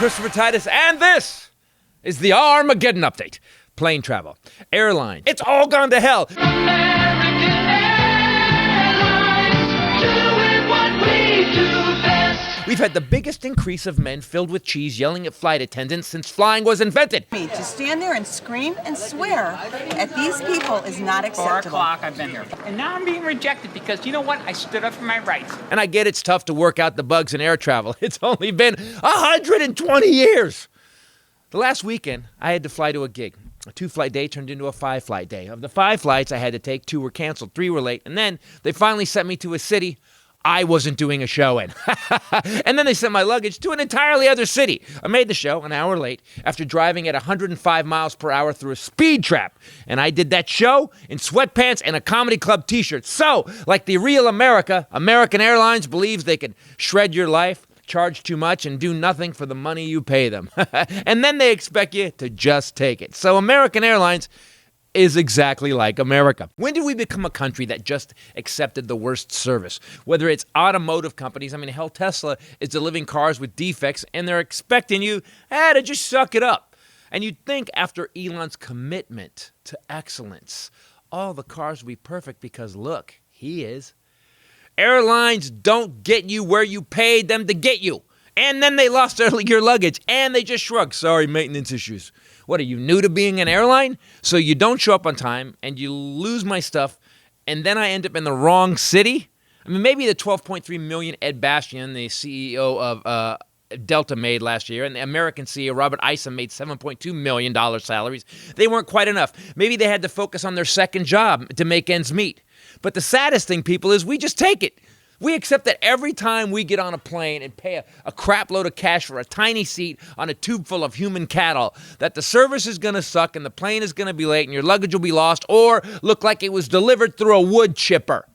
Christopher Titus, and this is the Armageddon Update. Plane travel, airlines, it's all gone to hell. American Airlines, doing what we do best. We've had the biggest increase of men filled with cheese yelling at flight attendants since flying was invented. To stand there and scream and swear at these people is not acceptable. 4 o'clock, I've been here. And now I'm being rejected because, you know what? I stood up for my rights. And I get it's tough to work out the bugs in air travel. It's only been 120 years. The last weekend, I had to fly to a gig. A 2-flight day turned into a 5-flight day. Of the 5 flights I had to take, 2 were canceled, 3 were late, and then they finally sent me to a city I wasn't doing a show in. And then they sent my luggage to an entirely other city. I made the show an hour late after driving at 105 miles per hour through a speed trap. And I did that show in sweatpants and a comedy club t-shirt. So, like the real America, American Airlines believes they could shred your life, charge too much, and do nothing for the money you pay them. And then they expect you to just take it. So American Airlines is exactly like America. When did we become a country that just accepted the worst service? Whether it's automotive companies, I mean, hell, Tesla is delivering cars with defects, and they're expecting you to just suck it up. And you'd think after Elon's commitment to excellence, all the cars would be perfect because, look, he is. Airlines don't get you where you paid them to get you. And then they lost your luggage, and they just shrugged. Sorry, maintenance issues. What, are you new to being an airline? So you don't show up on time, and you lose my stuff, and then I end up in the wrong city? I mean, maybe the $12.3 million Ed Bastian, the CEO of Delta, made last year, and the American CEO Robert Isom made $7.2 million salaries. They weren't quite enough. Maybe they had to focus on their second job to make ends meet. But the saddest thing, people, is we just take it. We accept that every time we get on a plane and pay a crap load of cash for a tiny seat on a tube full of human cattle, that the service is going to suck and the plane is going to be late and your luggage will be lost or look like it was delivered through a wood chipper.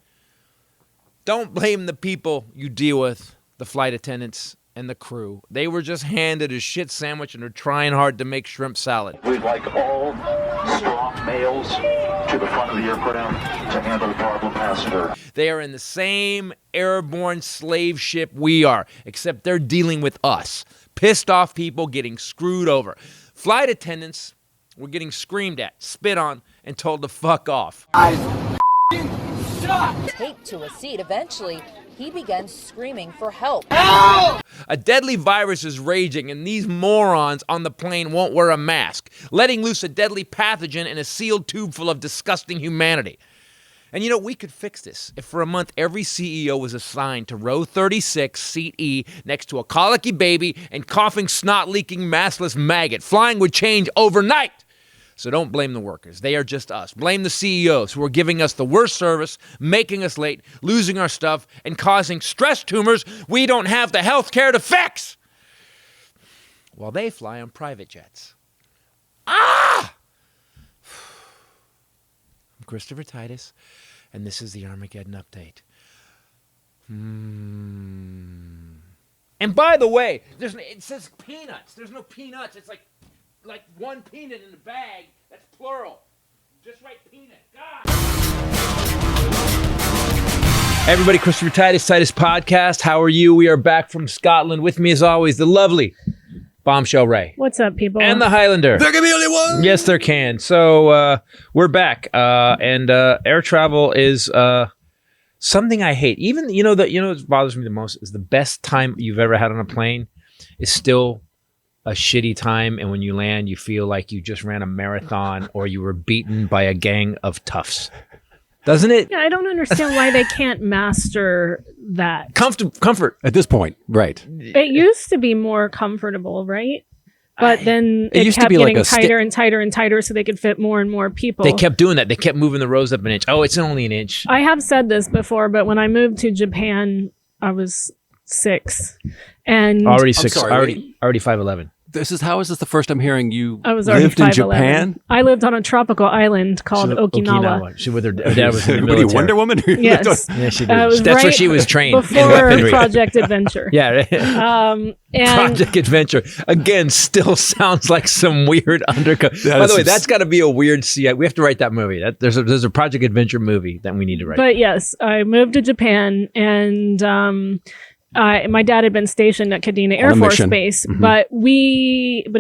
Don't blame the people you deal with, the flight attendants and the crew. They were just handed a shit sandwich and are trying hard to make shrimp salad. We'd like all strong males to the front of the airport to handle the problem passenger. They are in the same airborne slave ship we are, except they're dealing with us. Pissed off people getting screwed over. Flight attendants were getting screamed at, spit on, and told to fuck off. Taped to a seat. Eventually, he began screaming for help. A deadly virus is raging, and these morons on the plane won't wear a mask, letting loose a deadly pathogen in a sealed tube full of disgusting humanity. And you know, we could fix this if for a month every CEO was assigned to row 36, seat E, next to a colicky baby and coughing, snot-leaking, maskless maggot. Flying would change overnight. So don't blame the workers. They are just us. Blame the CEOs who are giving us the worst service, making us late, losing our stuff, and causing stress tumors we don't have the health care to fix. While they fly on private jets. I'm Christopher Titus, and this is the Armageddon Update. And by the way, it says peanuts. There's no peanuts. It's like one peanut in a bag. That's plural. Just write peanut. God. Hey everybody, Christopher Titus Podcast. How are you? We are back from Scotland. With me as always, the lovely Bombshell Ray. What's up, people? And the Hylinder. There can be only one. Yes, there can. So we're back. And air travel is something I hate. Even, what bothers me the most is the best time you've ever had on a plane is still a shitty time, and when you land, you feel like you just ran a marathon or you were beaten by a gang of toughs. Doesn't it? Yeah, I don't understand why they can't master that. Comfort. At this point, right. It used to be more comfortable, right? But then it used to kept be like getting a tighter and tighter and tighter so they could fit more and more people. They kept doing that. They kept moving the rows up an inch. Oh, it's only an inch. I have said this before, but when I moved to Japan, I was 6. And Already 6. sorry, Already 5'11". How is this the first I'm hearing you I was already lived in 5'11". Japan? I lived on a tropical island called Okinawa. She with her dad was in the What are military. you, Wonder Woman? Yes. Yeah, she did. Was That's where right she was trained in before weaponry. Project Adventure. Yeah. And Project Adventure. Again, still sounds like some weird undercut. By the way, that's got to be a weird CI. We have to write that movie. There's a Project Adventure movie that we need to write. But yes, I moved to Japan, and my dad had been stationed at Kadena Air On a Force mission. Base, Mhm. but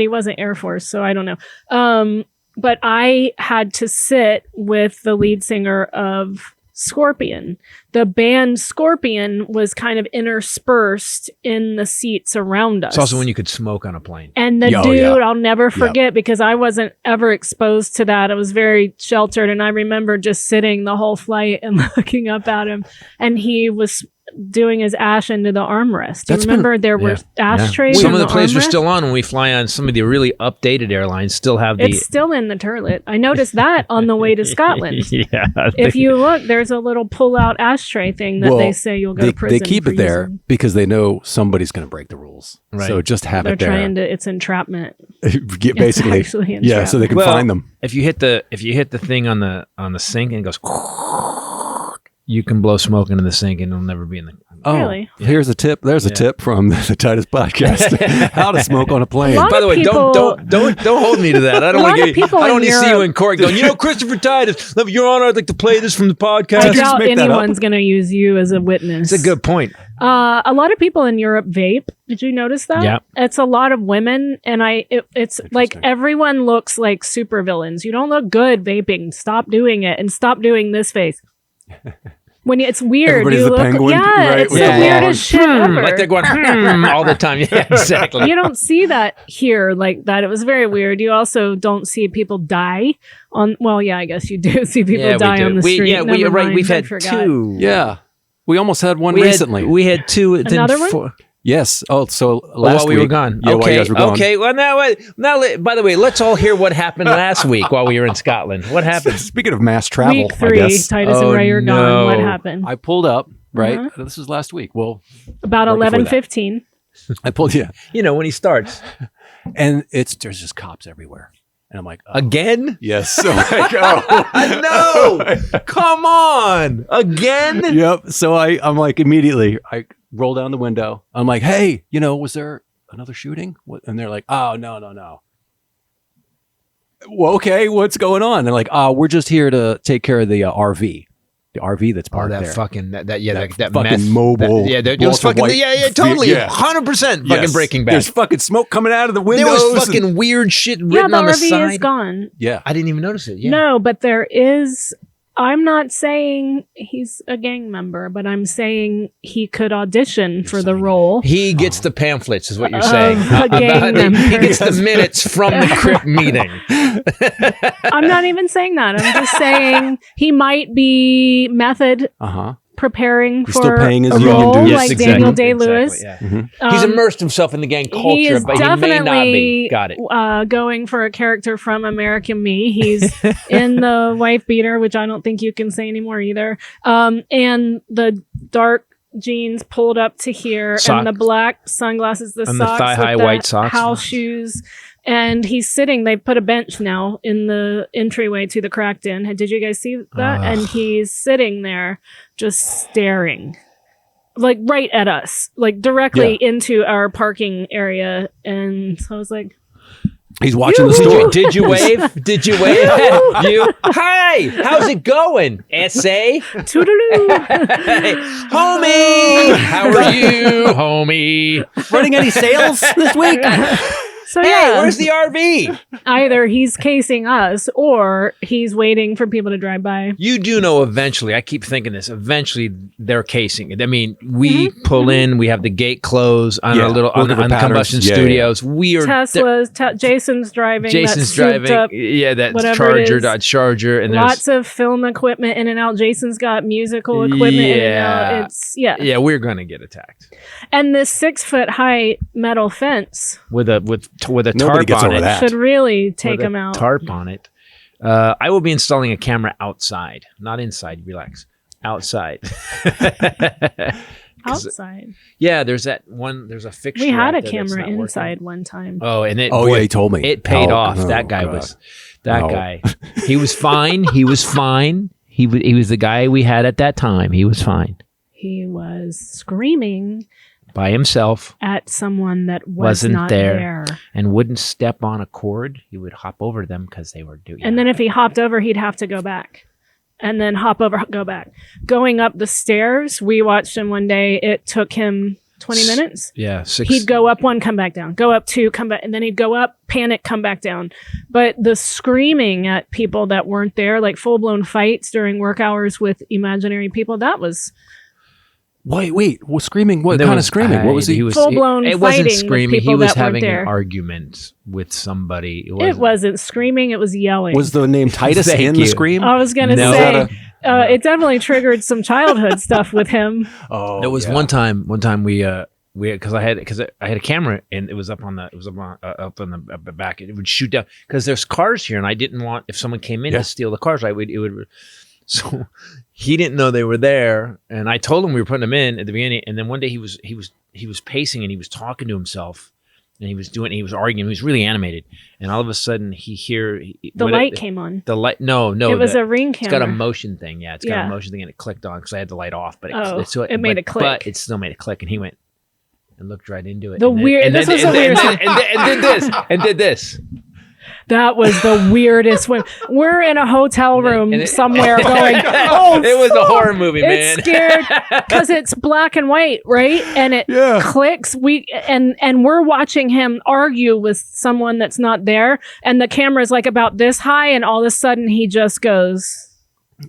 he wasn't Air Force, so I don't know. But I had to sit with the lead singer of Scorpion. The band Scorpion was kind of interspersed in the seats around us. It's also when you could smoke on a plane. And the Oh, dude, yeah. I'll never forget because I wasn't ever exposed to that. I was very sheltered. And I remember just sitting the whole flight and looking up at him. And he was doing his ash into the armrest. Do you That's remember there were ashtrays Some in of the planes are armrest? still on when we fly on. Some of the really updated airlines still have the. It's still in the turlet. I noticed that on the way to Scotland. Yeah. If you look, there's a little pull-out ashtray thing that they say you'll go to prison. They keep for it there using. because they know somebody's going to break the rules. Right. So just have They're it there. trying to. It's entrapment. Basically, actually yeah, so they can Well, find them. If you hit the thing on the sink and it goes, you can blow smoke into the sink and it'll never be in the. Oh, Really? here's a tip. There's a tip from the Titus podcast: how to smoke on a plane. lot By the of way, people- don't hold me to that. I don't A want lot to of people I don't in want to see you Europe- in court going, Christopher Titus, Your Honor, I'd like to play this from the I podcast. doubt make that up? anyone's going to use you as a witness. It's a good point. A lot of people in Europe vape. Did you notice that? Yeah. It's a lot of women, and it's like everyone looks like supervillains. You don't look good vaping. Stop doing it, and stop doing this face. When it's weird, Everybody's you a look. penguin, Yeah, right, it's with the the long- weirdest shit ever. Like they're going all the time. Yeah, exactly. You don't see that here like that. It was very weird. You also don't see people die on. Well, yeah, I guess you do see people die on the street. Never mind, We've I had forgot. two. Yeah, we almost had one We recently. we had two. then Another one? four- yes. Oh, so Oh, last while we week, were gone. Yeah, okay. while you guys were gone. Okay. Well, by the way, let's all hear what happened last week while we were in Scotland. What happened? Speaking of mass travel, Week I 3, guess Titus Oh, and Ray are gone. What no. happened? I pulled up. Right. Uh-huh. This was last week. Well, About right before that. 11:15. I pulled When he starts and there's just cops everywhere, and I'm like, oh. again. Yes. So like, oh. No, come on, again. Yep. So I'm like, immediately I roll down the window. I'm like, hey, was there another shooting? And they're like, oh, no. Well, okay, what's going on? They're like, we're just here to take care of the RV. The RV that's Oh, parked that there. fucking that Fucking meth, mobile. it was fucking totally 100% fucking Breaking Bad. There's fucking smoke coming out of the windows. There was fucking weird shit Yeah, written the on the RV side. is gone. Yeah. I didn't even notice it. Yeah. No, but there is. I'm not saying he's a gang member, but I'm saying he could audition for the role. He gets the pamphlets, is what you're saying. A gang He member. gets the minutes from the Crip meeting. I'm not even saying that. I'm just saying he might be method Uh-huh. preparing He's for still paying his a union role dues. like Daniel Day-Lewis. Exactly, yeah. He's immersed himself in the gang He culture, is but he may not be. definitely Got it. going for a character from American Me. He's in the wife beater, which I don't think you can say anymore either. And the dark jeans pulled up to here, Sock. and the black sunglasses, the And the socks, thigh-high with the white socks. house shoes. And he's sitting. They put a bench now in the entryway to the Cracked Inn. Did you guys see that? And he's sitting there, just staring, like right at us, like directly into our parking area. And so I was like, He's watching the store. Did you wave? Did you wave? You? Hi, how's it going? SA? "Toodaloo." Hey, homie, how are you, homie? Running any sales this week? So Hey, yeah, where's the RV? either he's casing us or he's waiting for people to drive by. You do know eventually, I keep thinking this, eventually they're casing it. I mean, we pull in, we have the gate closed on Yeah, our little, look on at the the patterns. combustion Yeah, studios. We are, Tesla's, Jason's driving. Jason's that souped driving, up, that whatever it Charger, is. Dodge Charger, and lots of film equipment in and out. Jason's got musical equipment in and out. It's yeah, we're gonna get attacked And this 6-foot high metal fence with a Nobody tarp gets on over it. that. should really take With a him out. Tarp on it. I will be installing a camera outside, not inside. Relax, outside. Outside. Yeah, there's that one. There's a fixture. We had out a there that's camera not working. inside one time. Oh, and it. Oh, boy, yeah, he told me. It paid Oh, off. oh, That guy God. was. That No. guy. He was fine. He was fine. He was the guy we had at that time. He was fine He was screaming by himself at someone that Wasn't not there. and wouldn't step on a cord. He would hop over them because they were doing. And then if he hopped over, he'd have to go back. And then hop over, go back. Going up the stairs, we watched him one day. It took him 20 minutes. Yeah, 6. He'd go up 1, come back down, go up 2, come back, and then he'd go up, panic, come back down. But the screaming at people that weren't there, like full-blown fights during work hours with imaginary people, that was Wait. Well, screaming? What kind of screaming? What was he? full-blown It fighting wasn't with screaming. people He was that weren't having there. an argument with somebody. It wasn't screaming, it was yelling. Was the name Titus Thank in you. the scream? I was going to No. say, it definitely triggered some childhood stuff with him. Oh, There was yeah. one time we because I had a camera and it was up on the back. It would shoot down because there's cars here and I didn't want if someone came in to steal the cars. It would. So he didn't know they were there, and I told him we were putting them in at the beginning. And then one day he was pacing and he was talking to himself, and he was arguing. He was really animated, and all of a sudden The light came on. The light, no, It was a ring It's camera. got a motion thing. Yeah, it's got Yeah. a motion thing, and it clicked on because I had the light off. But it made a click. But it still made a click, and he went and looked right into it. The and then- weird- and this then- was and the then- weirdest- and did this. That was the weirdest one. We're in a hotel room and it- somewhere going, oh, It was a fuck. horror movie, man. It's scared because it's black and white, right? And it clicks. And we're watching him argue with someone that's not there, and the camera's like about this high, and all of a sudden he just goes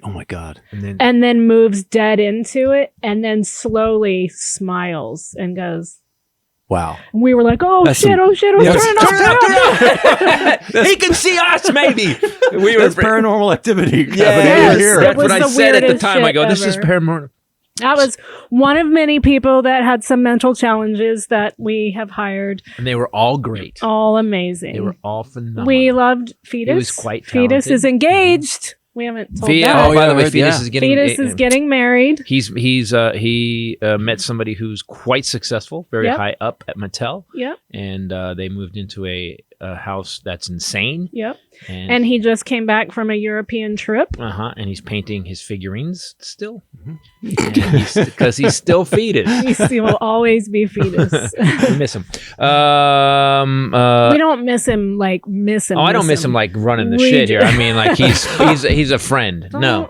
Oh my God. and then moves dead into it, and then slowly smiles and goes. Wow. And we were like, oh That's shit, some- oh shit, oh Yes. turn it off. He can see us, maybe. We were That's paranormal activity happening Yes. here. It That's was what I the said at the weirdest time. I shit go, this is ever. paranormal. That was one of many people that had some mental challenges that we have hired. And they were all great. All amazing. They were all phenomenal. We loved Fetus. He was quite Fetus talented. is engaged. We haven't told Fe- that. oh, by the way, yeah, Fetus yeah. is getting Fetus is getting married. he met somebody who's quite successful, very Yep. high up at Mattel, Yep, and they moved into a house that's insane. yep. And he just came back from a European trip. And he's painting his figurines still, because he's still Fetus. He will always be Fetus. We miss him. We don't miss him like miss him. Oh, I don't miss him like running the We shit do. here. I mean, like he's a friend. No,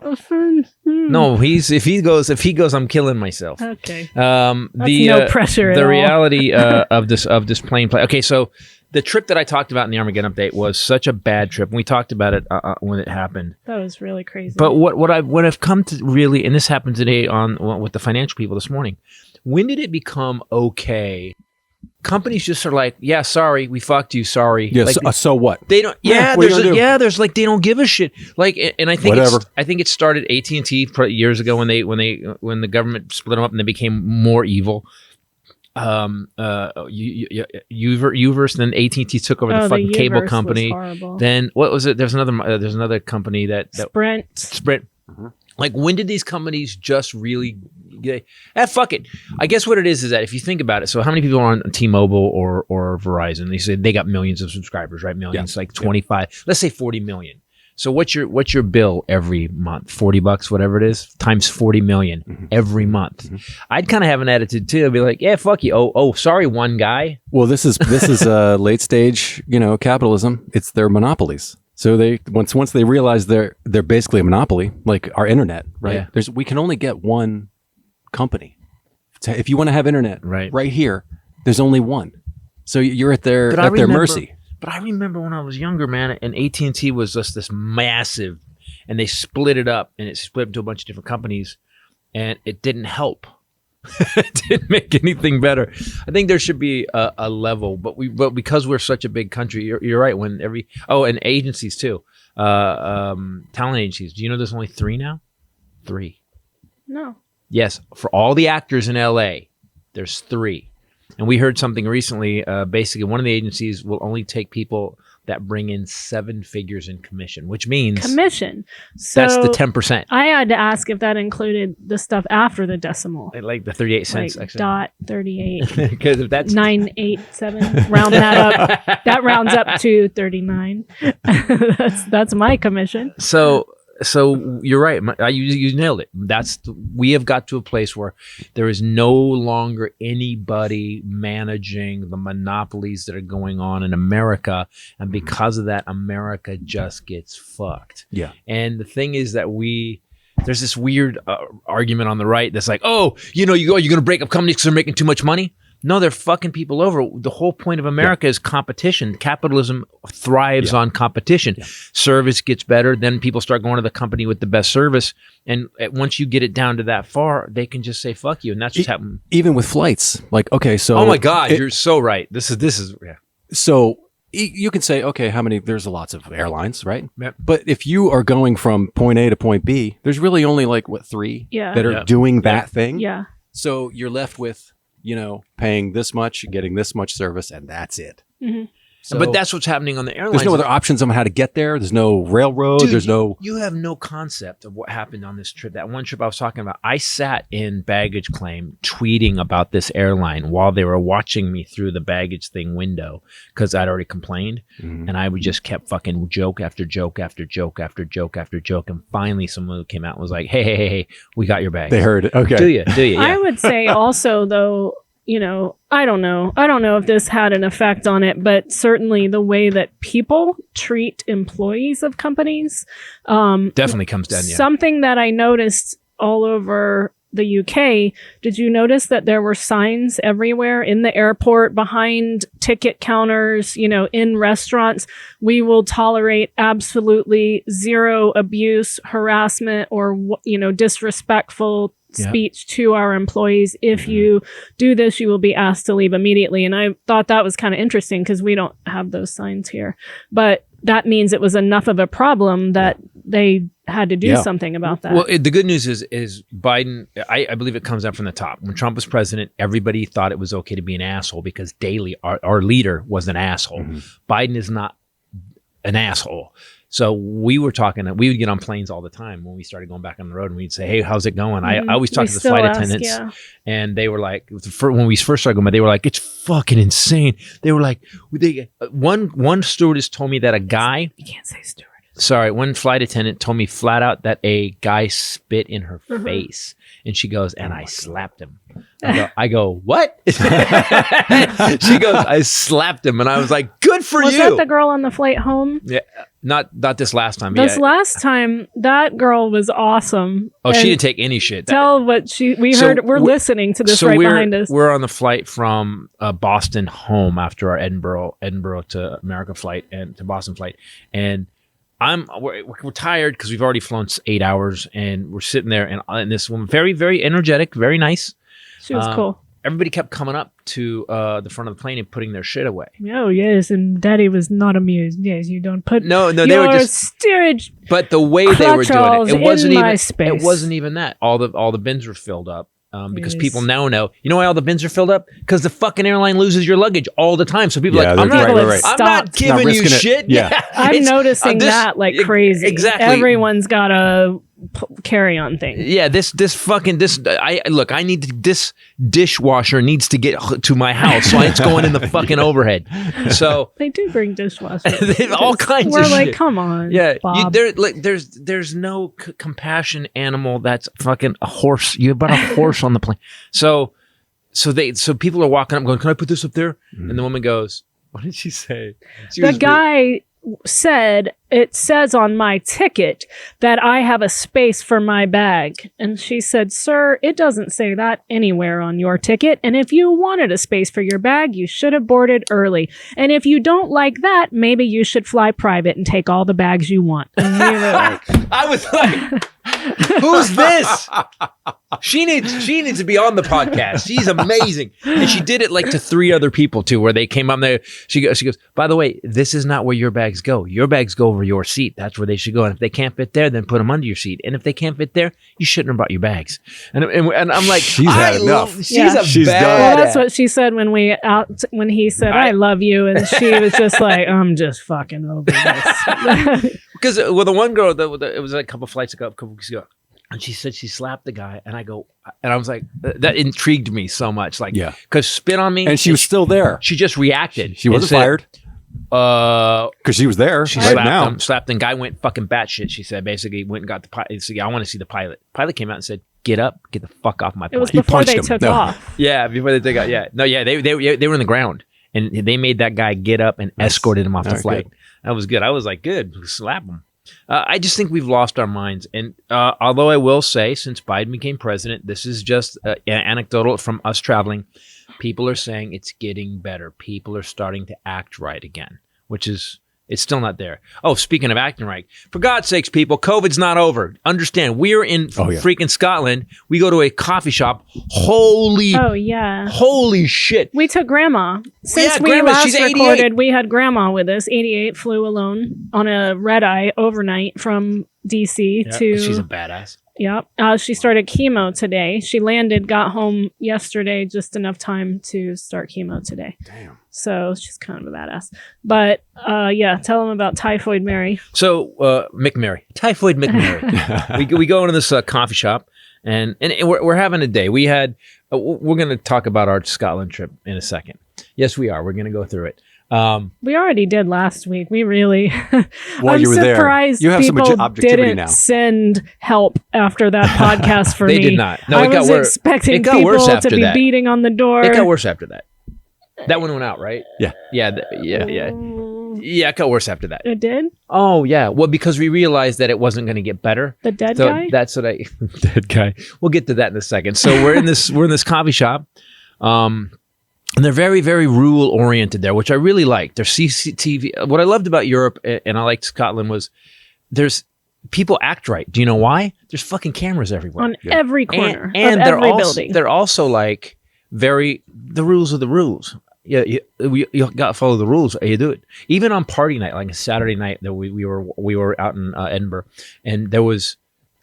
no, if he goes, I'm killing myself. Okay. The no pressure at The all. reality of this plane play. Okay, so the trip that I talked about in the Armageddon update was such a bad trip, and we talked about it when it happened. That was really crazy. But what I've come to really, and this happened today with the financial people this morning. When did it become okay? Companies just are like, yeah, sorry, we fucked you, sorry. Yeah, Like, so what? they don't. Yeah, what are you gonna do? there's like they don't give a shit. Like, and I think Whatever. I think it started AT&T years ago when the government split them up and they became more evil. Uverse, then AT&T took over the fucking cable Uverse was company. horrible. Then what was it? There's another company that Sprint. Sprint. Like, when did these companies just really fuck it? I guess what it is that if you think about it, so how many people are on T-Mobile or Verizon? They say they got millions of subscribers, right? Millions, like 25, let's say 40 million. So what's your bill every month? $40, whatever it is, times 40 million every month. I'd kind of have an attitude too. I'd be like, yeah, fuck you. Oh, sorry, one guy. Well, this is late stage, capitalism. It's their monopolies. So they once they realize they're basically a monopoly, like our internet, right? Yeah. We can only get one company. If you want to have internet right here, there's only one. So you're at their mercy. But I remember when I was younger, man, and AT&T was just this massive, and they split it up, and it split into a bunch of different companies, and it didn't help. It didn't make anything better. I think there should be a level, but because we're such a big country, you're right. And agencies too, talent agencies. Do you know there's only 3 now? 3. No. Yes, for all the actors in LA, there's 3. And we heard something recently. Basically, one of the agencies will only take people that bring in 7 figures in commission, which means Commission. So that's the 10%. I had to ask if that included the stuff after the decimal. Like the 38 cents. Like actually. dot 38. Because if that's 987. Round that up. That rounds up to 39. That's my commission. So you're right. You nailed it. We have got to a place where there is no longer anybody managing the monopolies that are going on in America, and because of that, America just gets fucked. Yeah. And the thing is that we there's this weird argument on the right that's like, oh, you're going to break up companies because they're making too much money. No, they're fucking people over. The whole point of America is competition. Capitalism thrives on competition. Yeah. Service gets better, then people start going to the company with the best service. And once you get it down to that far, they can just say fuck you, and that's what's happening. Even with flights, like okay, so oh my god, you're so right. This is yeah. So you can say okay, how many? There's lots of airlines, right? Yep. But if you are going from point A to point B, there's really only like three that are doing that thing. Yeah. So you're left with paying this much, getting this much service, and that's it. Mm-hmm. So, but that's what's happening on the airlines. There's no other options on how to get there. There's no railroad. Dude, there's no. You have no concept of what happened on this trip. That one trip I was talking about, I sat in baggage claim tweeting about this airline while they were watching me through the baggage thing window because I'd already complained. Mm-hmm. And I would just kept fucking joke after joke after joke after joke after joke. And finally someone came out and was like, hey, we got your bag. They heard it. Okay. Do you? Yeah. I would say also, though, I don't know if this had an effect on it, but certainly the way that people treat employees of companies definitely comes down. Yeah. Something that I noticed all over the UK. Did you notice that there were signs everywhere in the airport, behind ticket counters, in restaurants? We will tolerate absolutely zero abuse, harassment, or disrespectful speech to our employees. If you do this, you will be asked to leave immediately. And I thought that was kind of interesting because we don't have those signs here. But that means it was enough of a problem that they had to do something about that. Well, the good news is Biden, I believe it comes down from the top. When Trump was president, everybody thought it was okay to be an asshole because Daley, our leader, was an asshole. Mm-hmm. Biden is not an asshole. So we would get on planes all the time when we started going back on the road, and we'd say, hey, how's it going? I always talk to the flight attendants, and they were like, when we first started going, they were like, it's fucking insane. They were like, one stewardess told me that a guy, you can't say stewardess. Sorry, one flight attendant told me flat out that a guy spit in her face, and she goes, and I slapped him. I go, what? She goes, I slapped him, and I was like, good for Was you. Was that the girl on the flight home? Yeah, not this last time. This last time, that girl was awesome. Oh, she didn't take any shit. Tell what we heard. We're listening to this behind us. We're on the flight from Boston home after our Edinburgh to America flight and to Boston flight, and we're tired because we've already flown 8 hours, and we're sitting there, and this woman, very, very energetic, very nice. She was cool. Everybody kept coming up to the front of the plane and putting their shit away. Oh, yes, and Daddy was not amused. Yes, you don't put no, they were just steerage. But the way they were doing it wasn't even that. All the bins were filled up. Because people now know. You know why all the bins are filled up? Because the fucking airline loses your luggage all the time. So people are like, I'm not giving you shit. Yeah. I'm noticing that like crazy. Exactly. Everyone's got a carry-on thing. Yeah, this dishwasher needs to get to my house, so it's going in the fucking overhead. So they do bring dishwashers. All kinds of shit. We're like, come on, Bob. There's no compassion animal that's fucking a horse. You brought a horse on the plane. So people are walking up going, can I put this up there? Mm-hmm. And the woman goes, what did she say? The guy said, it says on my ticket that I have a space for my bag. And she said, sir, it doesn't say that anywhere on your ticket. And if you wanted a space for your bag, you should have boarded early. And if you don't like that, maybe you should fly private and take all the bags you want. And we were like, I was like, who's this? She needs to be on the podcast. She's amazing. And she did it like to 3 other people too, where they came up there. She goes, by the way, this is not where your bags go. Your bags go over your seat. That's where they should go. And if they can't fit there, then put them under your seat. And if they can't fit there, you shouldn't have brought your bags. And I'm like, she's had enough. She's done. Well, that's what she said when he said, I love you. And she was just like, I'm just fucking over this. Because the one girl, it was like a couple flights ago, a couple weeks ago. And she said she slapped the guy, and I was like, that intrigued me so much, like, because spit on me, and she was still there. She just reacted. She wasn't fired, because she was there. She slapped him. Guy went fucking batshit. She said basically went and got the pilot. Said, I want to see the pilot. Pilot came out and said, get up, get the fuck off my plane. It was before they took off. Yeah, before they took off. Yeah, no, yeah, they were in the ground, and they made that guy get up and escorted him off the flight. Good. That was good. I was like, good, slap him. I just think we've lost our minds. And although I will say, since Biden became president, this is just anecdotal from us traveling. People are saying it's getting better. People are starting to act right again, which is, it's still not there. Oh, speaking of acting right, for God's sakes, people, COVID's not over. Understand, we're in freaking Scotland. We go to a coffee shop. Holy shit. We took Grandma. Since we Grandma, last she's 88. recorded, we had Grandma with us. 88, flew alone on a red eye overnight from DC to... She's a badass. Yep. She started chemo today. She landed, got home yesterday, just enough time to start chemo today. Damn. So she's kind of a badass. But tell them about Typhoid Mary. So McMary, Typhoid McMary. we go into this coffee shop and we're having a day. We had we're going to talk about our Scotland trip in a second. Yes, we are. We're going to go through it. We already did last week. We really. While I'm you were surprised there, you have some people objectivity didn't now. send help after that podcast for They me. did not. No, I it got was worse. expecting It got people worse to after be that. beating on the door. It got worse after that. That one went out, right? Yeah. Yeah, it got worse after that. It did? Oh, yeah. Well, because we realized that it wasn't going to get better. The dead So guy? that's what I... Dead guy. We'll get to that in a second. So we're in this coffee shop. And they're very, very rule oriented there, which I really liked. There's CCTV. What I loved about Europe and I liked Scotland was there's people act right. Do you know why? There's fucking cameras everywhere. On every corner and of they're every also, building. They're also like the rules are the rules. Yeah, you got to follow the rules. You do it. Even on party night, like a Saturday night that we were out in Edinburgh, and there was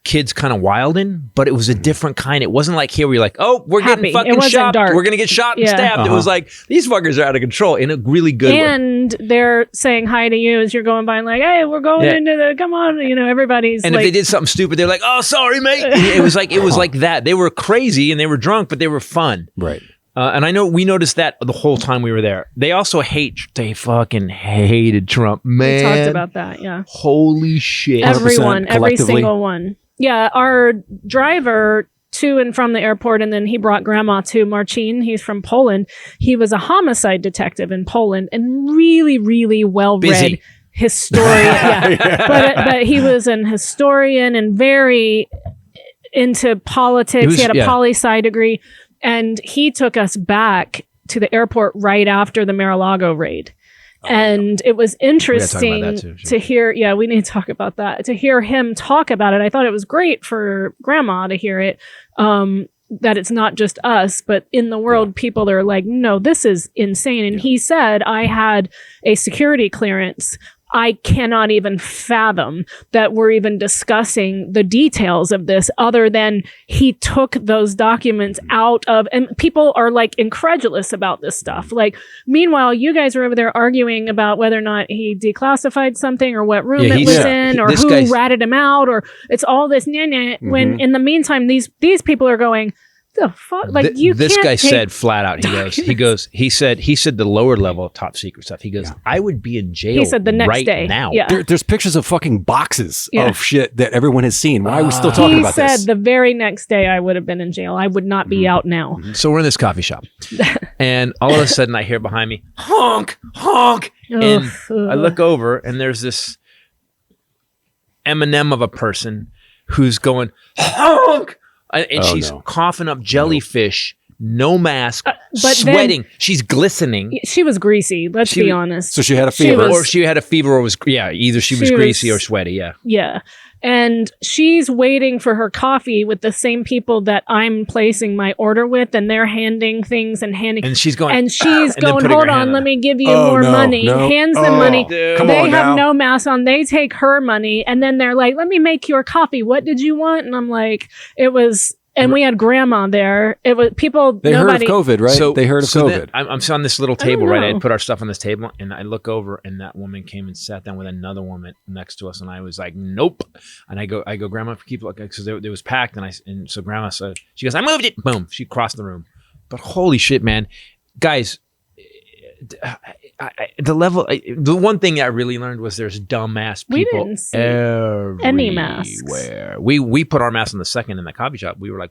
kids kind of wilding, but it was a different kind. It wasn't like here where you're like, oh, we're Happy. getting It fucking wasn't shot. dark. We're gonna get shot and Yeah. stabbed. It was like these fuckers are out of control in a really good way. And they're saying hi to you as you're going by and like, hey, we're going into the, come on. Everybody's And like, if they did something stupid, they're like, oh, sorry, mate. It was like that. They were crazy and they were drunk, but they were fun. Right. And I know we noticed that the whole time we were there. They also they fucking hated Trump, man. we talked about that, yeah. Holy shit. Everyone, every collectively. single one. Yeah, our driver to and from the airport, and then he brought Grandma to Marcin. He's from Poland. He was a homicide detective in Poland and really, really well-read Busy. historian. But he was an historian and very into politics. He had a poli-sci degree, and he took us back to the airport right after the Mar-a-Lago raid. And it was interesting to hear. Yeah, we need to talk about that. To hear him talk about it, I thought it was great for Grandma to hear it. That it's not just us, but in the world, people are like, no, this is insane. And he said, I had a security clearance. I cannot even fathom that we're even discussing the details of this other than he took those documents out of, and people are like incredulous about this stuff. Like, meanwhile, you guys are over there arguing about whether or not he declassified something or what room it was in or who ratted him out, or it's all this when in the meantime, these people are going, the fuck? Like, this guy said flat out, he said the lower level top secret stuff. He goes, I would be in jail. He said the next right day. now. Yeah. There's pictures of fucking boxes of shit that everyone has seen. Why are we still talking about this? He said the very next day I would have been in jail. I would not be out now. So we're in this coffee shop, and all of a sudden I hear behind me, honk, honk, and I look over, and there's this Eminem of a person who's going, honk. And she's coughing up jellyfish, no mask, but sweating. She's glistening. She was greasy. Let's be honest. So she had a fever. Or she had a fever or was, either she was greasy or sweaty, yeah. Yeah. And she's waiting for her coffee with the same people that I'm placing my order with, and they're handing things and handing. And she's going, hold on, let me give you more money. Hands them money. Dude. They have no mask on. They take her money, and then they're like, let me make your coffee. What did you want? And I'm like, it was. And we had Grandma there. It was people. They heard of COVID, right? They heard of COVID. I'm on this little table, right? I had put our stuff on this table, and I look over, and that woman came and sat down with another woman next to us, and I was like, nope. And I go, Grandma, keep looking, because it was packed, and so Grandma said, she goes, I moved it. Boom, she crossed the room. But holy shit, man, guys. The one thing I really learned was there's dumbass people didn't see everywhere. any masks. We put our masks on the second in the coffee shop. We were like,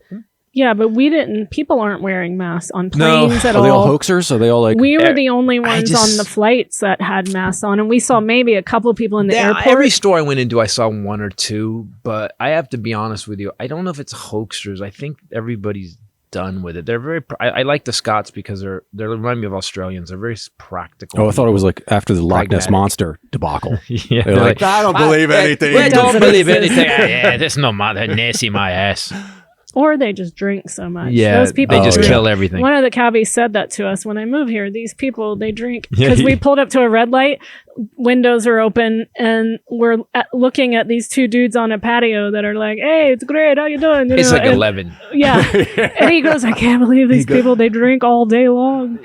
Yeah, but we didn't. People aren't wearing masks on No. planes at Are all. they all hoaxers? Are they all like? We were the only ones just- on the flights that had masks on, and we saw maybe a couple people in the Yeah, airport. every store I went into, I saw one or two, but I have to be honest with you. I don't know if it's hoaxers. I think everybody's done with it. They're very. I like the Scots because they remind me of Australians. They're very practical. Oh, I thought it was like after the Loch Ness Pragmatic. Monster debacle. Yeah, They're like, I don't believe anything. I don't doesn't believe exist. anything. Yeah, there's no mother Nessie my ass. Or they just drink so much. Yeah, Those people they just drink. kill everything. One of the cabbies said that to us when I moved here. These people, they drink. Yeah, Because we yeah. pulled up to a red light, windows are open, and we're looking at these two dudes on a patio that are like, hey, it's great. How you doing? You It's know, like and- 11. Yeah. And he goes, I can't believe these people, they drink all day long.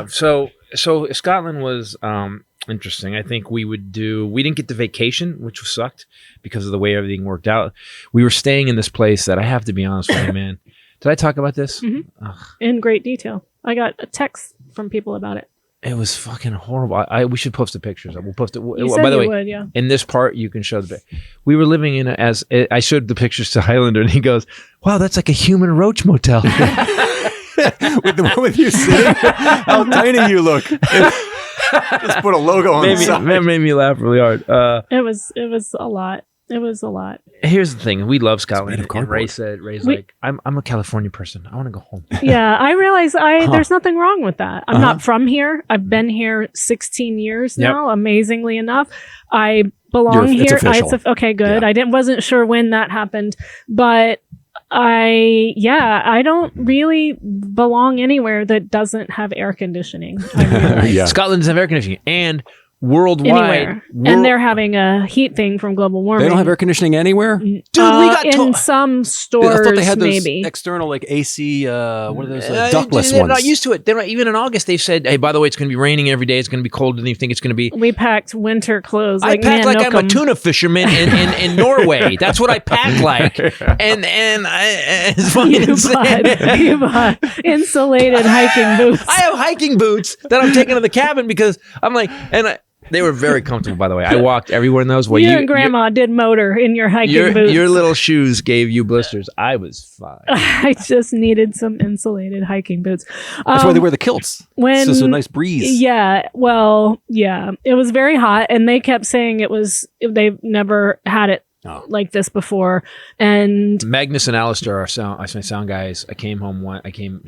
So Scotland was interesting. I think we didn't get the vacation, which sucked because of the way everything worked out. We were staying in this place that I have to be honest with you, man. Did I talk about this? In great detail. I got a text from people about it. It was fucking horrible. We should post the pictures. We'll post it. You said By the way, would, yeah. in this part, you can show the. We were living in I showed the pictures to Hylinder, and he goes, "Wow, that's like a human roach motel." with the one with you sitting, how tiny you look. Just put a logo on the side. That made me laugh really hard. It was a lot. It was a lot. Here's the thing: we love Scotland. of And cardboard. Ray's like, I'm a California person. I want to go home. Yeah, I realize there's nothing wrong with that. I'm not from here. I've been here 16 years Yep. now, amazingly enough. I belong It's here. official. Okay, good. Yeah. I wasn't sure when that happened, but I don't really belong anywhere that doesn't have air conditioning. I realize. Yeah. Scotland doesn't have air conditioning, and worldwide, Anywhere. And they're having a heat thing from global warming. They don't have air conditioning anywhere. dude. We got in some stores, I thought they had those maybe. external like AC. What are those ductless they're ones? not used to it. They're not, even in August, they said, "Hey, by the way, it's going to be raining every day. It's going to be colder than you think it's going to be." We packed winter clothes. I Like packed like I'm a Nanokum. tuna fisherman in Norway. That's what I packed like, and it's fucking insane. You bought insulated hiking boots. I have hiking boots that I'm taking to the cabin because I'm like, they were very comfortable, by the way. I walked everywhere in those. Well, you and Grandma did motor in your hiking boots. your little shoes gave you blisters. I was fine. I just needed some insulated hiking boots. That's why they wear the kilts. when- It's just a nice breeze. Yeah, well, yeah, it was very hot, and they kept saying they've never had it Oh. like this before, and Magnus and Alistair are my sound guys. I came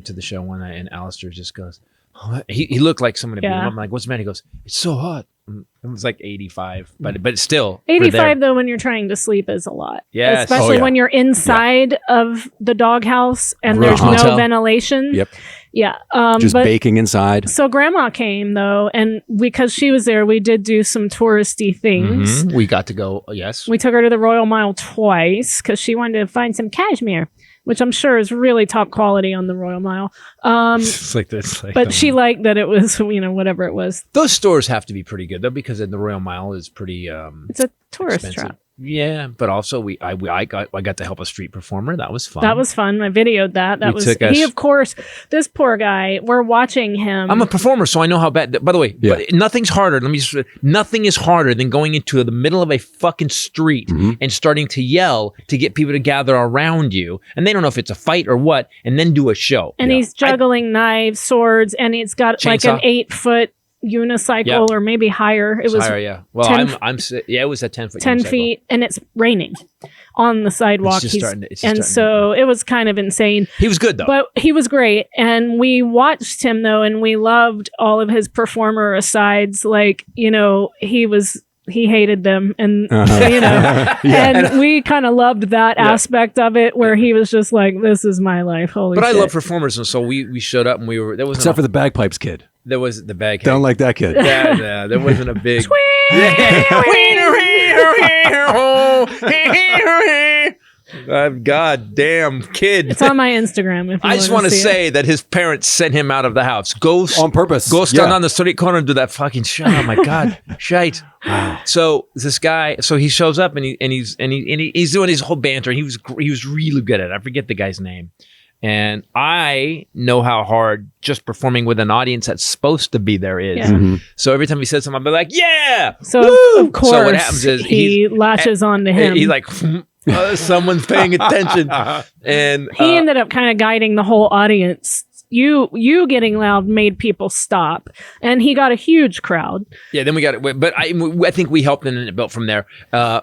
to the show one night, and Alistair just goes, oh, he looked like somebody. Yeah. I'm like, what's the matter? He goes, it's so hot. It was like 85, but it's still 85 though when you're trying to sleep is a lot. Yes. Especially Oh, yeah. when you're inside of the doghouse and there's no Hotel. ventilation. Yep. Yeah. Just but baking inside. so Grandma came though, and because she was there, we did do some touristy things. We got to go. Yes, We took her to the Royal Mile twice because she wanted to find some cashmere, which I'm sure is really top quality on the Royal Mile. it's like this. Like, But she liked that it was, whatever it was. those stores have to be pretty good though, because the Royal Mile is pretty It's a tourist expensive. trap. Yeah, but also I got to help a street performer. That was fun. That was fun. I videoed that. That We was took us- he. Of course, this poor guy. We're watching him. I'm a performer, so I know how bad. By the way, Yeah. but nothing's harder. Nothing is harder than going into the middle of a fucking street and starting to yell to get people to gather around you, and they don't know if it's a fight or what, and then do a show. and he's juggling knives, swords, and it's got like an Chainsaw. 8-foot unicycle Yeah. or maybe higher. It was Higher, yeah. Well, 10 it was a 10-foot. 10 feet, and it's raining on the sidewalk. just starting to- it's just and starting so it was kind of insane. He was good though. But he was great, and we watched him though, and we loved all of his performer asides. Like he hated them, and and we kind of loved that aspect of it, where he was just like, "This is my life." Holy But shit! I love performers, and so we showed up, and there was Except for the bagpipes kid. there was the bag. Don't like that kid. Yeah, there wasn't a big. God damn kid. It's on my Instagram. If you I just want to say see it. that his parents sent him out of the house. Go On purpose. Go stand Yeah. on the street corner and do that fucking shit. Oh my god, shite. So this guy, he shows up and he's doing his whole banter. He was really good at it. I forget the guy's name. And I know how hard just performing with an audience that's supposed to be there is. Yeah. So every time he says something, I'll be like, yeah. So woo! of course, So what happens is he latches onto him. He's like, Someone's paying attention. And He ended up kind of guiding the whole audience. You getting loud made people stop, and he got a huge crowd. yeah, then we got it. But I think we helped and it built from there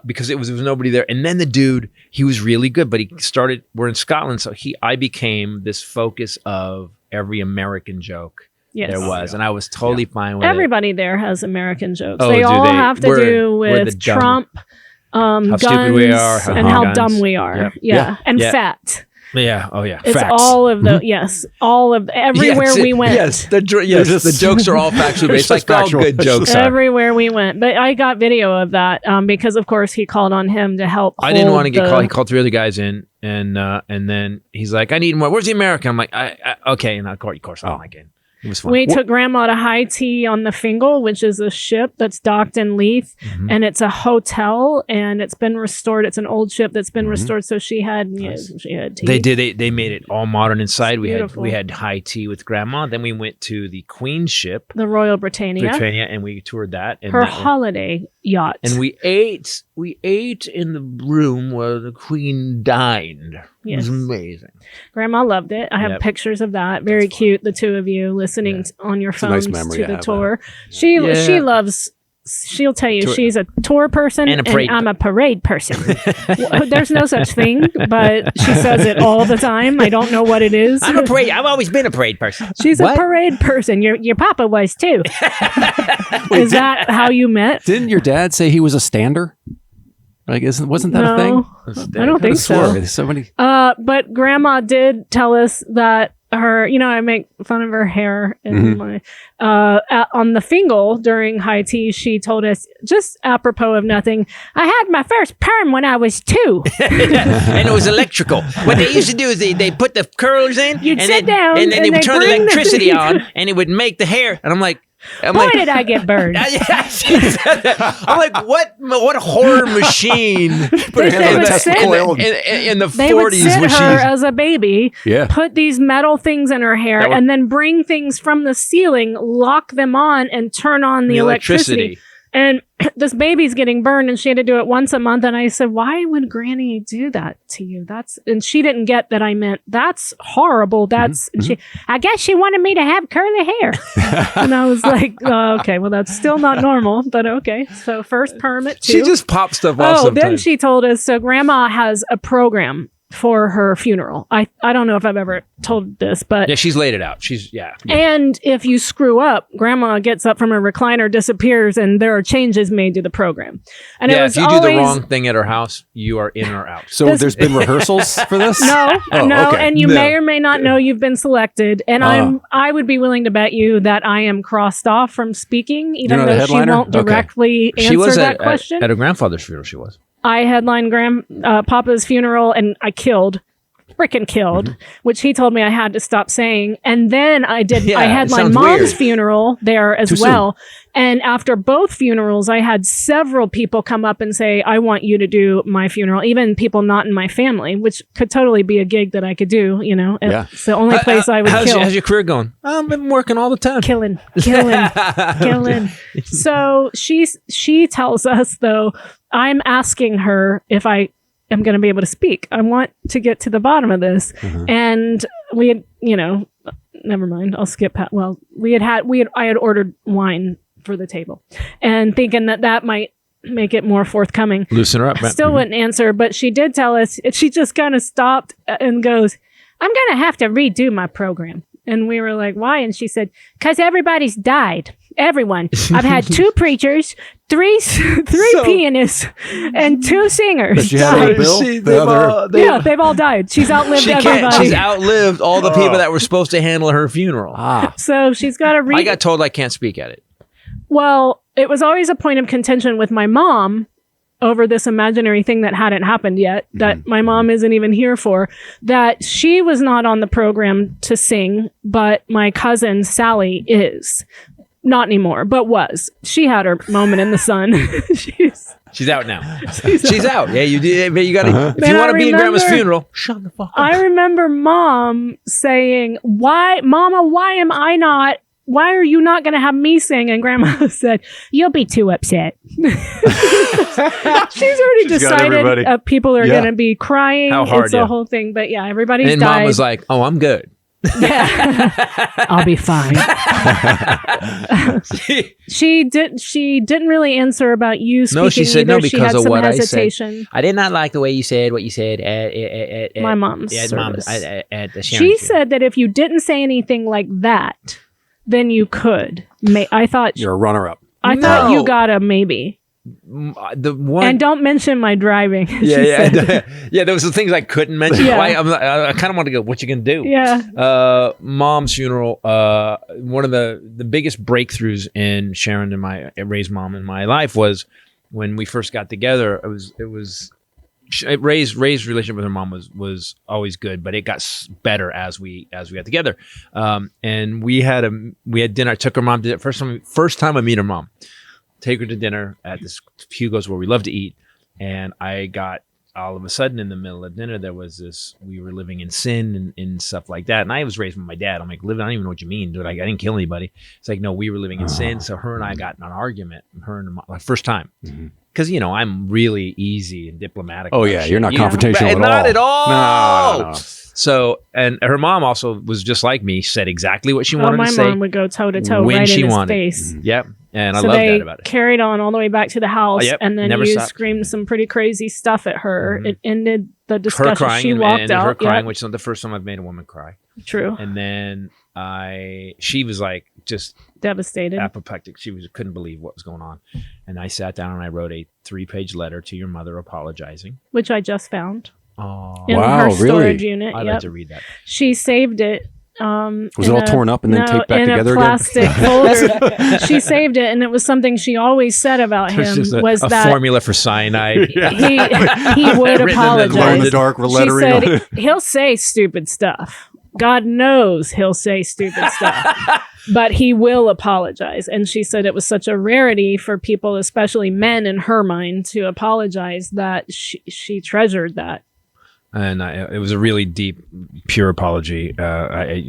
because there was nobody there. And then the dude, he was really good, but he started. We're in Scotland, so I became this focus of every American joke Yes. there was, and I was totally fine with it. Everybody there has American jokes. Oh, they do all they? have to We're- do we're the with dumb- Trump, guns, stupid we are, and how guns. dumb we are. Yep. Yeah, and Yeah. fat. Yeah. Oh yeah. It's Facts. all of the all of everywhere Yes, we went. Yes, the jokes are all factually based. Like all factual. good jokes are. Everywhere we went, but I got video of that because, of course, he called on him to help. I didn't want to get hold called. He called 3 other guys in, and then he's like, "I need more. Where's the American?" I'm like, "Okay." And of course, I'm like, it was fun. We took Grandma to high tea on the Fingal, which is a ship that's docked in Leith, Mm-hmm. and it's a hotel, and it's been restored. It's an old ship that's been restored, so she had tea. They did. They made it all modern inside. beautiful. We had high tea with Grandma. Then we went to the Queen ship, The Royal Britannia, Britannia, and we toured that. And her that- holiday yacht. and we ate in the room where the Queen dined. It was Yes. amazing. Grandma loved it. I have Yep. pictures of that. Very cute. The two of you listening on your a nice phones memory to to the have tour. that. She Yeah. loves. She'll tell you Tour- she's a tour person And a parade I'm a parade person. Well, there's no such thing, but she says it all the time. I don't know what it is. I'm a parade. I've always been a parade person. She's What? a parade person. Your papa was too. Is that how you met? Didn't your dad say he was a stander? Like, wasn't that a thing? No, I don't think so. There's so many. But Grandma did tell us that her, I make fun of her hair and my, on the Fingal during high tea, she told us, just apropos of nothing, I had my first perm when I was 2. And it was electrical. What they used to do is they put the curlers in, You'd and sit then, down, and then and they would they'd turn the bring the electricity thing. on, and it would make the hair. And I'm like, Boy, did I get burned. Yeah, she said that. I'm like, what horror machine? They would sit- in the They would 40s sit when her she. as a baby, Yeah. put these metal things in her hair, That would- and then bring things from the ceiling, lock them on, and turn on the electricity. And this baby's getting burned, and she had to do it once a month. And I said, "Why would Granny do that to you?" And she didn't get that I meant that's horrible. That's and she. I guess she wanted me to have curly hair, and I was like, oh, "Okay, well that's still not normal, but okay." So first perm at 2. She just pops stuff off Oh, sometimes. then she told us, so Grandma has a program for her funeral. I don't know if I've ever told this, but Yeah, she's laid it out. and if you screw up, Grandma gets up from her recliner, disappears, and there are changes made to the program. And it Yeah, was if you do always the wrong thing at her house, you are in or out. So there's been rehearsals for this? no, Oh, no, okay. and you No. may or may not know you've been selected. And I would be willing to bet you that I am crossed off from speaking, even You're not a though she headliner? won't Okay. directly She answer was that question. at her grandfather's funeral. She was. I headlined Papa's funeral, and I freaking killed, which he told me I had to stop saying. And then I did. Yeah, I it headlined sounds Mom's weird. funeral there as Too soon. well. And after both funerals, I had several people come up and say, "I want you to do my funeral." Even people not in my family, which could totally be a gig that I could do. Yeah. It's the only place I would kill. How's your career going? I've been working all the time. Killing. So she tells us, though, I'm asking her if I am going to be able to speak. I want to get to the bottom of this. And we had, never mind. I'll skip past. Well, I had ordered wine for the table, and thinking that might make it more forthcoming. Loosen her up, man. Still wouldn't answer, but she did tell us. She just kind of stopped and goes, "I'm going to have to redo my program." And we were like, "Why?" And she said, "'Cause everybody's died. Everyone. I've had 2 preachers, three pianists, and 2 singers But you had die." a bill? They've all died. She's outlived everybody. She's outlived all the people that were supposed to handle her funeral. So she's got to I got told I can't speak at it. Well, it was always a point of contention with my mom over this imaginary thing that hadn't happened yet, that my mom isn't even here for, that she was not on the program to sing, but my cousin Sally is. Not anymore, but was. She had her moment in the sun. She's out now. She's out. Yeah, you did. You got to. If Man, you I want to be in Grandma's remember- funeral, shut the fuck up. I remember Mom saying, Mama, why am I not why are you not going to have me sing? And Grandma said, you'll be too upset. She's already decided people are going to be crying. How hard, it's a whole thing. But yeah, everybody's and died. Mom was like, oh, I'm good. Yeah. I'll be fine. She didn't really answer about you speaking. No, she said either. no She because had of some what hesitation. I said. I did not like the way you said what you said at My mom's at service. at the Sharon She funeral. said that if you didn't say anything like that, then you could. I thought You're a runner-up. I thought you got a maybe. The one And don't mention my driving. yeah. There was some things I couldn't mention. Yeah. I kind of want to go, what you gonna do? Yeah. Mom's funeral, one of the biggest breakthroughs in Sharon and my Ray's mom in my life was when we first got together. Ray's relationship with her mom was always good, but it got better as we got together. And we had dinner. I took her mom to first time I meet her mom. Take her to dinner at this Hugo's where we love to eat. And I got all of a sudden in the middle of dinner, there was this, we were living in sin and stuff like that. And I was raised with my dad. I'm like, I don't even know what you mean, dude. I didn't kill anybody. It's like, no, we were living in sin. So her and I got in an argument, her and my first time. Because, I'm really easy and diplomatic. Oh, yeah. You're not confrontational at all. Not at all. No. So, and her mom also was just like me, said exactly what she wanted my to say. mom would go toe to toe when right she in his wanted. face. Yep. And I So love they that about it. carried on all the way back to the house, Yep, and then never you stopped. screamed some pretty crazy stuff at her. It ended the Her discussion. crying She and walked out. her crying, Yep. which is not the first time I've made a woman cry. True. And then she was like just Devastated. apoplectic. She couldn't believe what was going on. And I sat down and I wrote a 3-page letter to your mother apologizing. Which I just found Oh, in Wow, her really? storage unit. I'd Yep. like to read that. She saved it. Was it all torn up and then taped back together in a plastic folder. She saved it, and it was something she always said about It's him just was a that formula for cyanide. he would Written in the apologize. dark She lettering on said he'll say stupid stuff. God knows he'll say stupid stuff, but he will apologize. And she said it was such a rarity for people, especially men in her mind, to apologize that she treasured that. And it was a really deep, pure apology. I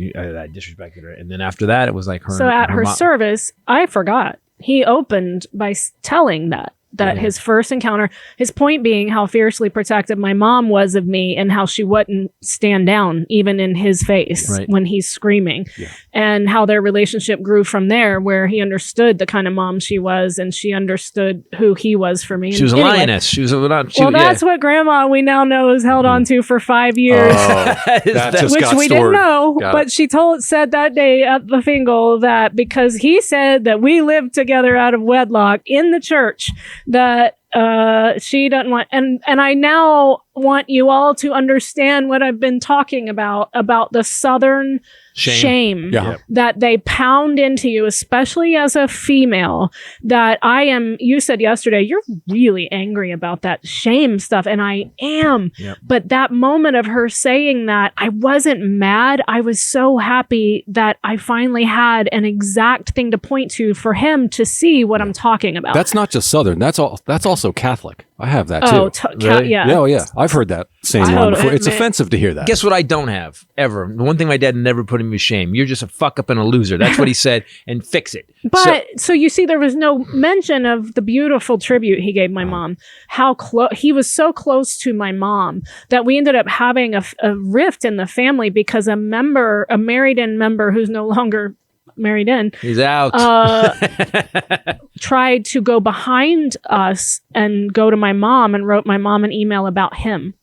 disrespected her. And then after that, it was like her. So at her mom- service, I forgot. He opened by telling that his first encounter, his point being how fiercely protective my mom was of me and how she wouldn't stand down even in his face when he's screaming, and how their relationship grew from there, where he understood the kind of mom she was and she understood who he was for me. She was a lioness. She was that's what Grandma we now know is held on to for 5 years. That just Which got we stored. didn't know, Got but it. she said that day at the Fingal that because he said that we lived together out of wedlock in the church, that she doesn't want, and I now want you all to understand what I've been talking about the Southern shame Yeah. that they pound into you, especially as a female, that you said yesterday, you're really angry about that shame stuff. And I am, but that moment of her saying that, I wasn't mad. I was so happy that I finally had an exact thing to point to for him to see what I'm talking about. That's not just Southern. That's also Catholic. I have that too. Really? Yeah. Yeah, oh yeah. I've heard that same I one don't- before. It's man. offensive to hear that. Guess what I don't have ever? The one thing my dad never put in me shame. You're just a fuck up and a loser. That's what he said, and fix it. But so you see, there was no mention of the beautiful tribute he gave my mom. How close he was, so close to my mom that we ended up having a rift in the family because a married-in member who's no longer married in, He's out. tried to go behind us and go to my mom and wrote my mom an email about him.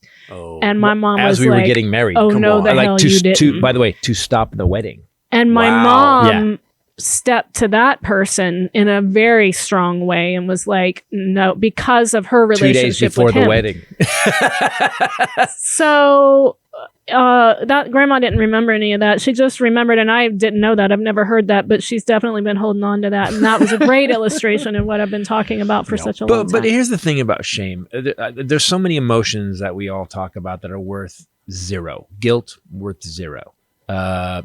And my mom As was we like, were getting married. "Oh Come no, on. the hell you didn't." By the way, to stop the wedding. And my Wow. mom stepped to that person in a very strong way and was like, no, because of her 2 relationship days before with the him. wedding. So that grandma didn't remember any of that. She just remembered, and I didn't know that. I've never heard that, but she's definitely been holding on to that. And that was a great illustration of what I've been talking about for such a long time. But here's the thing about shame. There's so many emotions that we all talk about that are worth 0. Guilt, worth 0.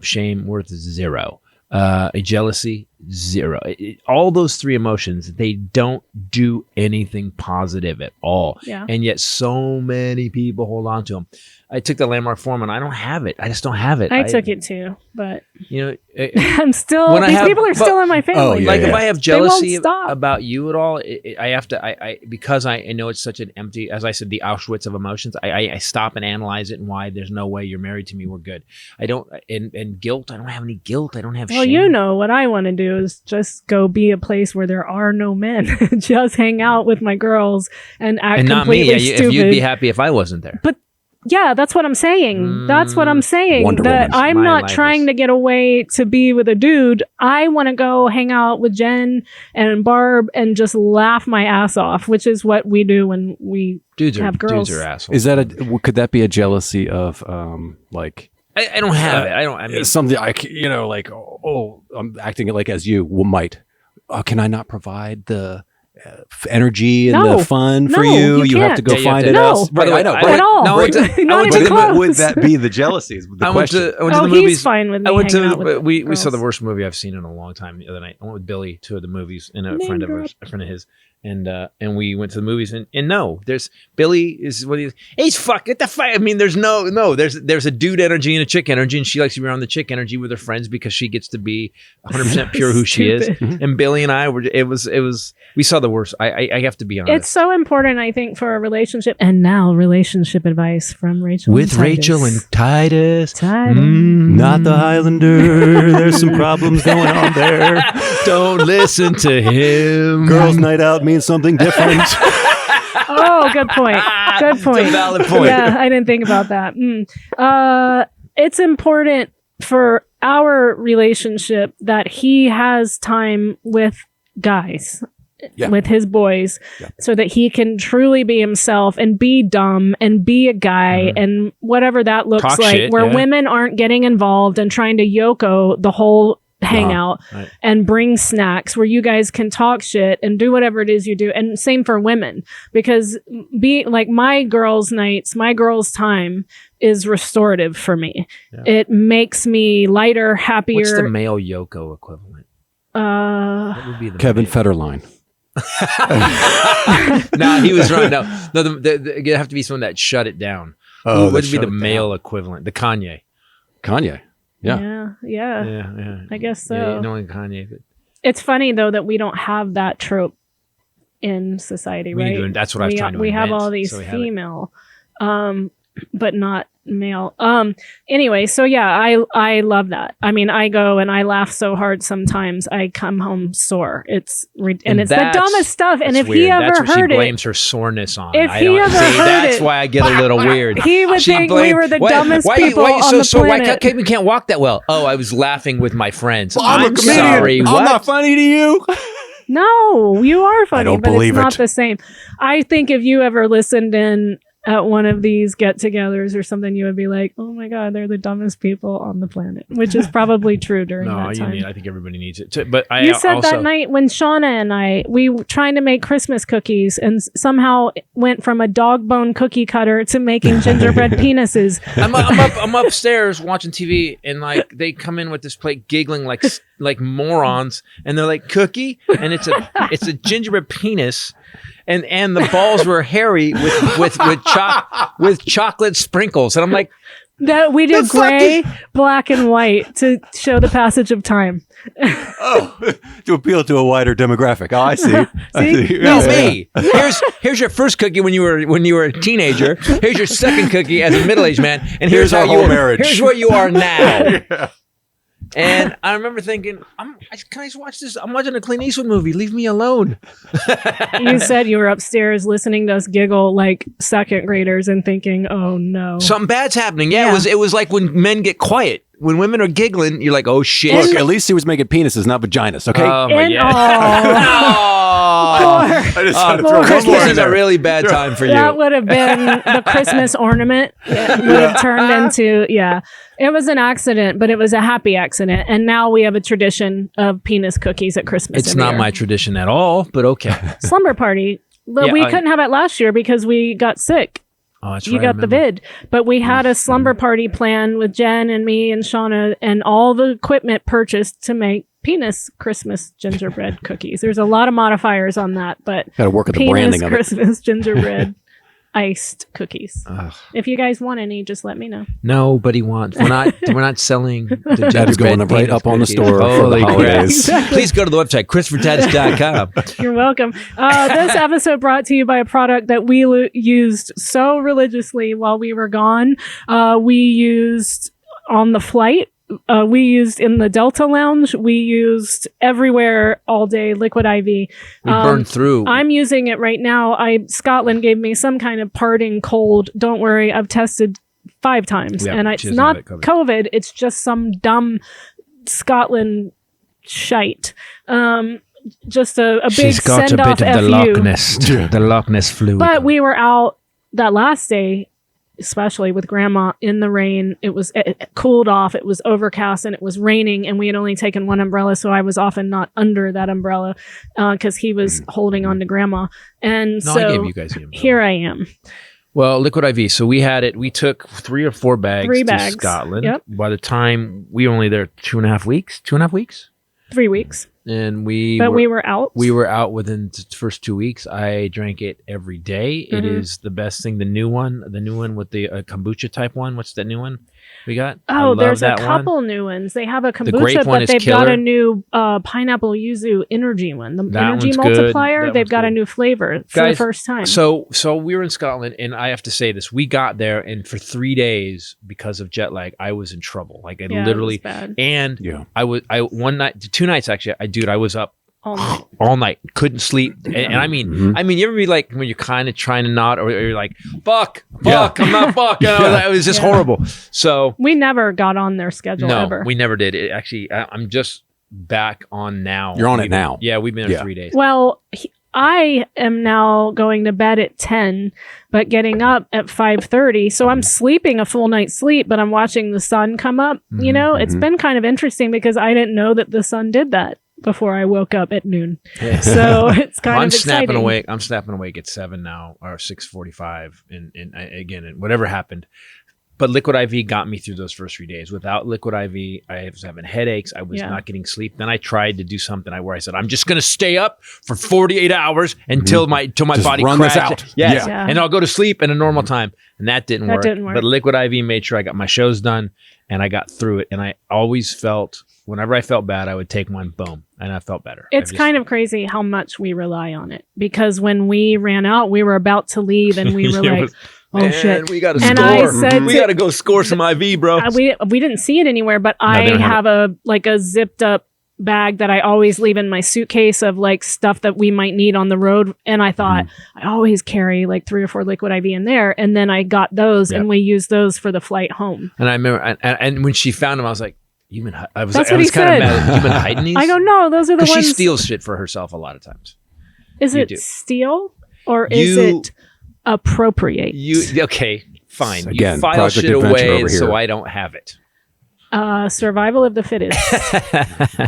Shame, worth 0. Jealousy, zero. All those three emotions, they don't do anything positive at all. Yeah. And yet so many people hold on to them. I took the landmark form and I don't have it. I just don't have it. I took it too, but I'm still, these people are still in my family. Like if I have jealousy They won't stop. about you at all, I have to, because I know it's such an empty, as I said, the Auschwitz of emotions, I stop and analyze it and why there's no way you're married to me, we're good. I don't, and guilt, I don't have any guilt. I don't have Well, shame. you know what I want to do is just go be a place where there are no men, just hang out with my girls and act and not me. completely stupid. If you'd be happy if I wasn't there. But yeah, that's what I'm saying. That's what I'm saying. Wonder That Woman. I'm My not life trying is- to get away to be with a dude. I want to go hang out with Jen and Barb and just laugh my ass off, which is what we do when we have girls. Dudes are assholes. Is that could that be a jealousy of like I don't have it. I mean, something like I'm acting like as you might. Can I not provide the energy and No. the fun for No, you? you have to can't. go Yeah, you find have it to- else. No. Right, I know. I Right. At all. No, I went to- Not I went even to- close. Would that be the jealousy? Is the I went question. to the he's movies. fine with me I went hanging to out with we saw the girls. worst movie I've seen in a long time the other night. I went with Billy to the movies and a Name friend of drop. ours, a friend of his, and we went to the movies and no, there's Billy is what he's fuck get the fuck. I mean, there's there's a dude energy and a chick energy, and she likes to be around the chick energy with her friends because she gets to be 100% pure who she is. Stupid. And Billy and I were we saw the worst. I have to be honest. It's so important, I think, for a relationship. And now, relationship advice from Rachel. with and Titus. Rachel and Titus. Titus. Not the Hylinder. There's some problems going on there. Don't listen to him. Girls' night out means something different. Oh, good point. Good point. It's a valid point. Yeah, I didn't think about that. It's important for our relationship that he has time with guys. Yeah. With his boys, so that he can truly be himself and be dumb and be a guy and whatever that looks Talk like, shit, where yeah. women aren't getting involved and trying to yoko the whole hangout Right. and bring snacks, where you guys can talk shit and do whatever it is you do. And same for women, because like my girls' nights, my girls' time is restorative for me. Yeah. It makes me lighter, happier. What's the male Yoko equivalent? What would be the Kevin male? Federline. No, he was wrong. No, it'd have to be someone that shut it down. Oh, What would that be shut the it male equivalent? The Kanye. Kanye. Yeah. yeah. Yeah. I guess so. Yeah, no one Kanye. But It's funny though that we don't have that trope in society, We need right? to- that's what I was trying to We have invent, all these so we have it. female, but not male. Anyway, so yeah, I love that. I mean, I go and I laugh so hard sometimes I come home sore. It's and it's the that's- dumbest stuff. And that's if he weird. ever That's what heard she it, blames her soreness on. If I he don't- ever see, heard that's it- why I get a little weird. he would think we were the dumbest people why you on so the sore? Why planet. we can't walk that well? Oh, I was laughing with my friends. I'm a comedian. sorry. I'm What? not funny to you. No, you are funny, don't but believe it's not it. the same. I think if you ever listened in at one of these get-togethers or something, you would be like, "Oh my god, they're the dumbest people on the planet," which is probably true during No, that time. I think everybody needs it. But I You said also, that night when Shauna and we were trying to make Christmas cookies and somehow went from a dog bone cookie cutter to making gingerbread penises. I'm upstairs watching TV and like they come in with this plate giggling like morons and they're like cookie and it's a gingerbread penis and the balls were hairy with chocolate sprinkles and I'm like That we did gray, black, and white to show the passage of time. Oh, to appeal to a wider demographic. Oh, I see. I see. no Yeah, me here's your first cookie when you were a teenager, here's your second cookie as a middle-aged man, and here's our how whole you marriage. here's what you are now. And I remember thinking, can I just watch this? I'm watching a Clint Eastwood movie. Leave me alone. You said you were upstairs listening to us giggle like second graders and thinking, "Oh no, Something bad's happening. Yeah, Yeah. it was like when men get quiet. When women are giggling, you're like, oh shit. Look, at least he was making penises, not vaginas. Okay. Oh my And- god. I just had to throw one more Christmas in is a there. really bad time for you. That would have been the Christmas ornament. It would have turned into, yeah. It was an accident, but it was a happy accident. And now we have a tradition of penis cookies at Christmas. It's every not year. my tradition at all, but okay. Slumber party. But Yeah, we I- couldn't have it last year because we got sick. Oh, that's You right, I got the remember. vid. But we had a slumber party plan with Jen and me and Shauna and all the equipment purchased to make penis Christmas gingerbread cookies. There's a lot of modifiers on that, but Got to work at the penis branding of it. Christmas gingerbread iced cookies. If you guys want any, just let me know. Nobody wants. We're not selling. The That is going right up on the store for the holidays. Please go to the website ChristopherTitus.com. You're welcome. This episode brought to you by a product that we used so religiously while we were gone. We used on the flight. We used in the Delta Lounge. We used everywhere all day Liquid IV. We burned through. I'm using it right now. Scotland gave me some kind of parting cold. Don't worry, I've tested 5 times, Yeah, and she it's doesn't have not it covered. COVID. It's just some dumb Scotland shite. Just a big She's got a send off bit of the FU. the Loch Ness flu. But we were out that last day, especially with Grandma in the rain. It cooled off. It was overcast and it was raining, and we had only taken one umbrella, so I was often not under that umbrella because he was holding on to Grandma. And No, so I gave you guys the umbrella. here I am. Well, Liquid IV. So we had it. We took 3 or 4 bags 3 to bags. Scotland. Yep. By the time we were only there 2.5 weeks. 2.5 weeks. 3 weeks. And we were out. We were out within the first 2 weeks. I drank it every day. It Mm-hmm. is the best thing. The new one with the kombucha type one. What's that new one we got? I Oh, love there's a that couple one. new ones. They have a grape kombucha, one but is they've got killer. a new pineapple yuzu energy one. The That energy one's good. multiplier. That They've one's got a good. new flavor for the Guys, first time. So we were in Scotland, and I have to say this: we got there, and for 3 days, because of jet lag, I was in trouble. Like I Yeah, it literally, was bad. and Yeah. I 2 nights actually. I was up All night. all night, couldn't sleep, and I mean, you ever be like when you're kind of trying to nod, or you're like, fuck, I'm not fuck. You know, it was just horrible. So We never got on their schedule no, ever. we never did. It actually, I'm just back on now. You're on it now. Yeah, we've been there Yeah. 3 days. Well, I am now going to bed at 10, but getting up at 5:30. So I'm sleeping a full night's sleep, but I'm watching the sun come up. You know, it's been kind of interesting because I didn't know that the sun did that before I woke up at noon. So it's kind I'm of snapping exciting. awake. I'm snapping awake at 7 now, or 6:45, and again, whatever happened. But Liquid IV got me through those first 3 days. Without Liquid IV, I was having headaches. I was Yeah. not getting sleep. Then I tried to do something where I said, I'm just going to stay up for 48 hours until my Just body run this crashes. out. Yes. Yeah. And I'll go to sleep at a normal time. And that didn't That work. didn't work. But Liquid IV made sure I got my shows done and I got through it. And I always felt, whenever I felt bad, I would take one, boom, and I felt better. It's kind of crazy how much we rely on it because when we ran out, we were about to leave and we were It like, was- oh Man, shit. we got to And score. I said we to- got to go score some IV, bro. we didn't see it anywhere, but they I don't have have a zipped up bag that I always leave in my suitcase of like stuff that we might need on the road. And I thought I always carry like 3 or 4 Liquid IV in there. And then I got those Yep. and we used those for the flight home. And I remember, and when she found them, I was like, "You've been." I was. That's I what was he kind said. of mad. You've been hiding these. I go, no, those are the Because ones. she steals shit for herself a lot of times. Is you it do. steal or is You- it appropriate? You okay? Fine. Again, you file Project shit Adventure away over so here. I don't have it. Survival of the fittest.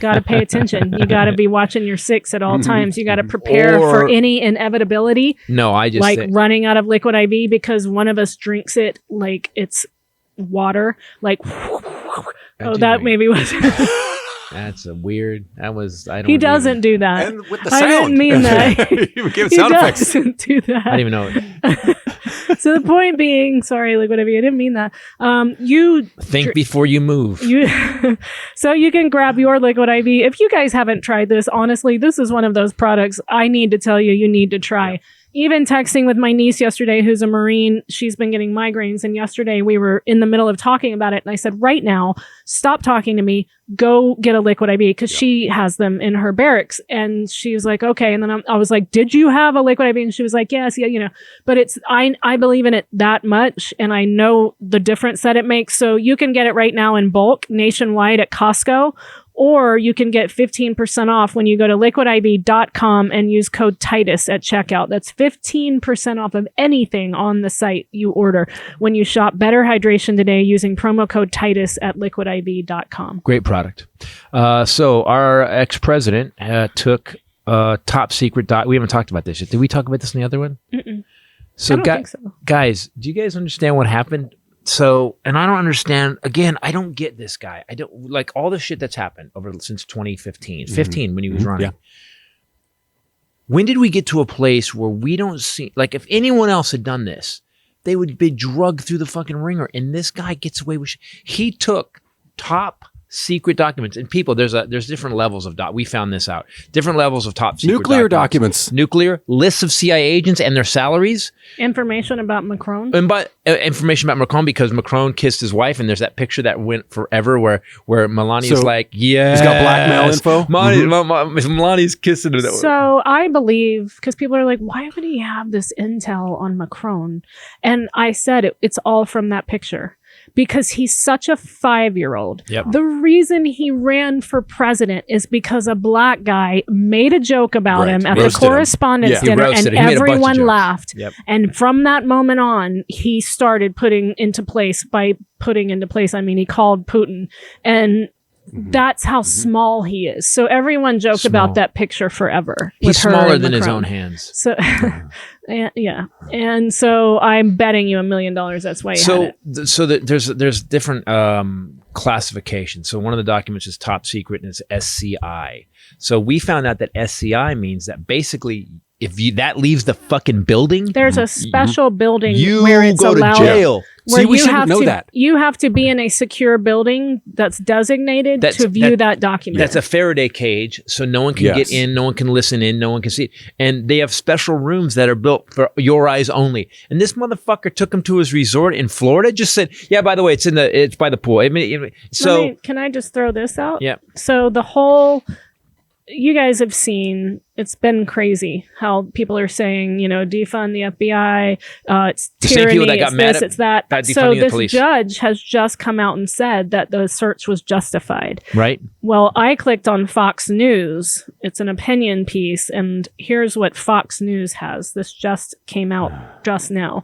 Got to pay attention. You got to be watching your 6 at all times. You got to prepare for Or- any inevitability. No, I just Like think, running out of Liquid IV because one of us drinks it like it's water. Like, oh, didn't that make- maybe was. that's a weird. That was. I don't. He doesn't do that. And with the I didn't sound. mean that. You give He sound effects. doesn't do that. I didn't even know it. So the point being, sorry, Liquid IV, I didn't mean that. You Think before you move. so you can grab your Liquid IV. If you guys haven't tried this, honestly, this is one of those products I need to tell you, you need to try. Yeah. Even texting with my niece yesterday, who's a Marine, she's been getting migraines. And yesterday we were in the middle of talking about it. And I said, right now, stop talking to me. Go get a Liquid IV because she has them in her barracks. And she was like, okay. And then I was like, did you have a Liquid IV? And she was like, yes, yeah, you know, but I believe in it that much. And I know the difference that it makes. So you can get it right now in bulk nationwide at Costco. Or you can get 15% off when you go to liquidiv.com and use code Titus at checkout. That's 15% off of anything on the site you order when you shop Better Hydration today using promo code Titus at liquidiv.com. Great product. So our ex-president took top secret. We haven't talked about this yet. Did we talk about this in the other one? Mm-mm. So, I don't think so. guys, do you guys understand what happened So, and I don't understand. Again, I don't get this guy. I don't like all the shit that's happened over since 2015, 15 when he was running. Yeah. When did we get to a place where we don't see, like, if anyone else had done this, they would be drugged through the fucking ringer. And this guy gets away with he took top secret documents. And people, there's different levels of we found this out. Different levels of top secret Nuclear documents. Nuclear lists of CIA agents and their salaries. Information about Macron. And information about Macron, because Macron kissed his wife, and there's that picture that went forever where Melania's like, yeah, he's got blackmail info. Melania's kissing her. So I believe, because people are like, why would he have this intel on Macron? And I said it's all from that picture. Because he's such a 5-year-old. Yep. The reason he ran for president is because a black guy made a joke about him at the correspondence dinner, and everyone laughed. Yep. And from that moment on, he started putting into place, I mean, he called Putin. And that's how small he is. So everyone joked about that picture forever. He's smaller than his own hands. So, yeah. And so I'm betting you $1 million. That's why you had it. So there's different classifications. So one of the documents is top secret, and it's SCI. So we found out that SCI means that basically, if that leaves the fucking building, there's a special building you where it's go allowed, to jail. Where See, we shouldn't know that. You have to be in a secure building that's designated to view that document. That's a Faraday cage, so no one can get in, no one can listen in, no one can see. And they have special rooms that are built for your eyes only. And this motherfucker took him to his resort in Florida. Just said, "Yeah, by the way, it's by the pool." I mean, so can I just throw this out? Yeah. So the whole. You guys have seen, it's been crazy how people are saying, defund the FBI, it's the tyranny, same people that got it's mad this, at it's that. So defunding the this police. judge has just come out and said that the search was justified. Right. Well, I clicked on Fox News. It's an opinion piece, and here's what Fox News has. This just came out just now.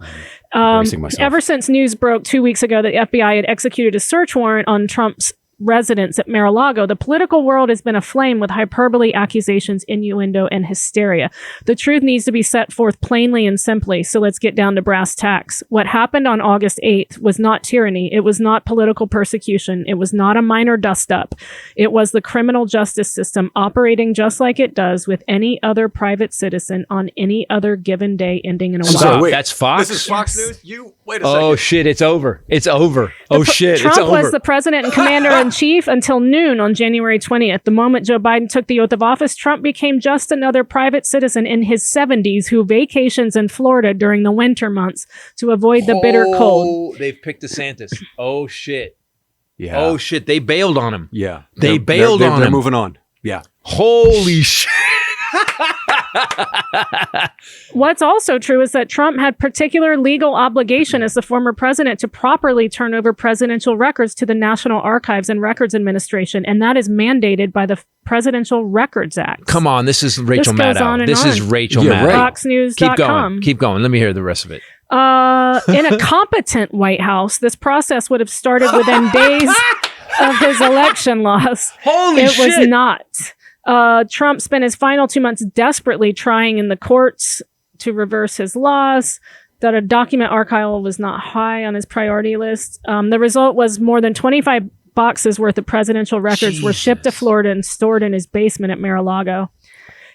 Ever since news broke 2 weeks ago that the FBI had executed a search warrant on Trump's residence at Mar-a-Lago, the political world has been aflame with hyperbole, accusations, innuendo, and hysteria. The truth needs to be set forth plainly and simply, so let's get down to brass tacks. What happened on August 8th was not tyranny. It was not political persecution. It was not a minor dust-up. It was the criminal justice system operating just like it does with any other private citizen on any other given day ending in a So Y. that's Fox? This is Fox News? Wait a second. Oh, shit, it's over. It's over. It's Trump over. was the president and commander-in-chief until noon on January 20th. The moment Joe Biden took the oath of office, Trump became just another private citizen in his 70s who vacations in Florida during the winter months to avoid the bitter cold. They've picked DeSantis. Oh, shit. Yeah. Oh, shit. They bailed on him. Yeah. They bailed on him. They're moving on. Yeah. Holy shit. What's also true is that Trump had particular legal obligation as the former president to properly turn over presidential records to the National Archives and Records Administration, and that is mandated by the Presidential Records Act. Come on, this is Rachel This goes on Maddow. and This on. is Rachel Yeah, Maddow. right. FoxNews.com. Keep going. Let me hear the rest of it. In a competent White House, this process would have started within days of his election loss. Holy shit. It was not. Trump spent his final 2 months desperately trying in the courts to reverse his loss. That a document archival was not high on his priority list. The result was more than 25 boxes worth of presidential records were shipped to Florida and stored in his basement at Mar-a-Lago.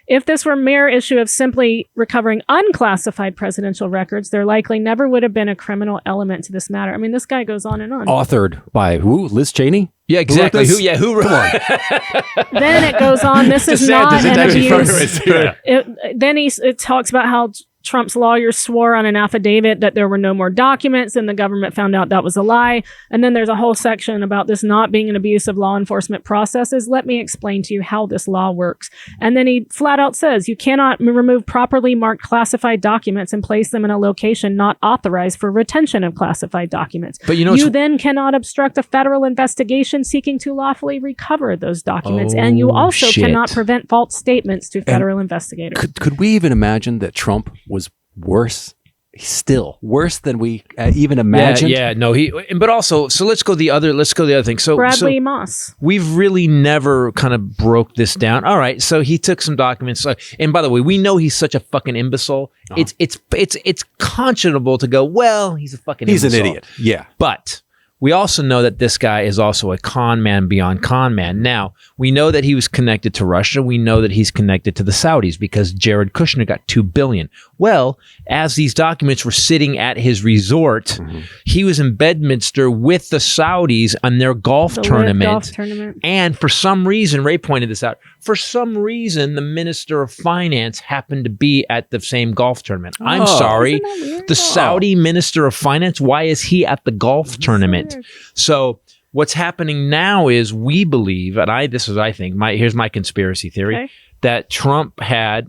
If this were a mere issue of simply recovering unclassified presidential records, there likely never would have been a criminal element to this matter. I mean, this guy goes on and on. Authored by who? Liz Cheney? Yeah, exactly. Who wrote this? Who wrote Then it goes on. This is not DeSantis, it's an actually abuse. from- Then it talks about how Trump's lawyers swore on an affidavit that there were no more documents, and the government found out that was a lie. And then there's a whole section about this not being an abuse of law enforcement processes. Let me explain to you how this law works. And then he flat out says you cannot remove properly marked classified documents and place them in a location not authorized for retention of classified documents. But you then cannot obstruct a federal investigation seeking to lawfully recover those documents. And you also cannot prevent false statements to federal investigators. Could we even imagine that Trump was worse? Still worse than we even imagined. Yeah, no, but also, so let's go the other thing. So Bradley Moss. We've really never kind of broke this down. All right, so he took some documents. And by the way, we know he's such a fucking imbecile. It's conscionable to go, well, he's a fucking He's imbecile. an idiot. Yeah. But we also know that this guy is also a con man beyond con man. Now, we know that he was connected to Russia. We know that he's connected to the Saudis because Jared Kushner got $2 billion. Well, as these documents were sitting at his resort, he was in Bedminster with the Saudis on their golf tournament. And for some reason, Ray pointed this out, for some reason, the Minister of Finance happened to be at the same golf tournament. I'm sorry. The Saudi Minister of Finance, why is he at the golf tournament? So what's happening now is we believe, and this is I think, here's my conspiracy theory, that Trump had,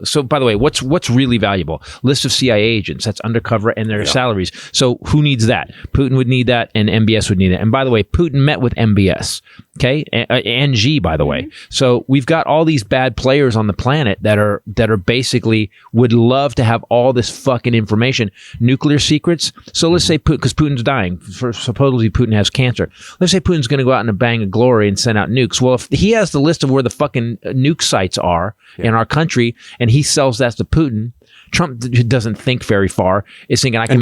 so by the way, what's really valuable? List of CIA agents, that's undercover and their salaries. So who needs that? Putin would need that and MBS would need it. And by the way, Putin met with MBS, okay? And G, by the way. So we've got all these bad players on the planet that are basically would love to have all this fucking information. Nuclear secrets. So let's say because Putin's dying, supposedly Putin has cancer. Let's say Putin's going to go out in a bang of glory and send out nukes. Well, if he has the list of where the fucking nuke sites are in our country and he sells that to Putin, Trump doesn't think very far. Is thinking I can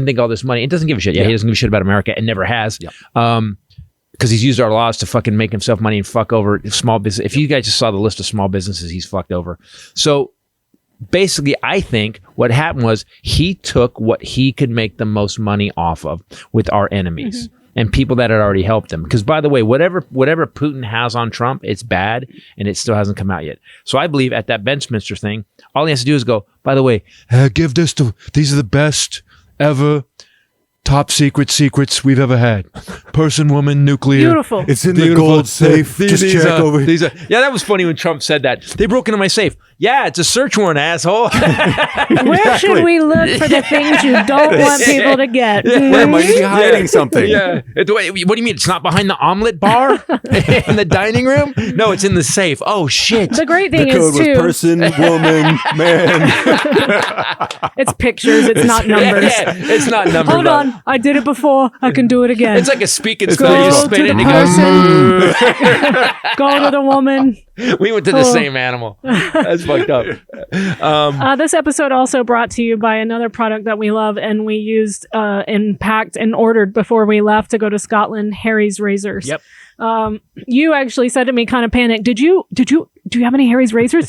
make all this money. It doesn't give a shit. Yeah, he doesn't give a shit about America and never has. Because he's used our laws to fucking make himself money and fuck over small business. If you guys just saw the list of small businesses he's fucked over. So basically, I think what happened was he took what he could make the most money off of with our enemies. And people that had already helped him. Because by the way, whatever Putin has on Trump, it's bad and it still hasn't come out yet. So I believe at that Bedminster thing, all he has to do is go, by the way, give this to, these are the best ever top secrets we've ever had. Person, woman, nuclear. Beautiful. It's in the gold safe. Just check over here. Yeah, that was funny when Trump said that. They broke into my safe. Yeah, it's a search warrant, asshole. Where should we look for the things you don't want people to get? Where might you be hiding something? Yeah. What do you mean? It's not behind the omelet bar in the dining room? No, it's in the safe. Oh, shit. The great thing The code is, was too, person, woman, man. it's pictures. It's not numbers. Yeah, it's not numbers. Hold on. I did it before. I can do it again. It's like a speaking Go story. You to spin it the and it goes. person. Go to the woman. We went to the same animal. That's fucked up. This episode also brought to you by another product that we love and we used and packed and ordered before we left to go to Scotland, Harry's Razors. Yep. You actually said to me, kind of panicked, do you have any Harry's Razors?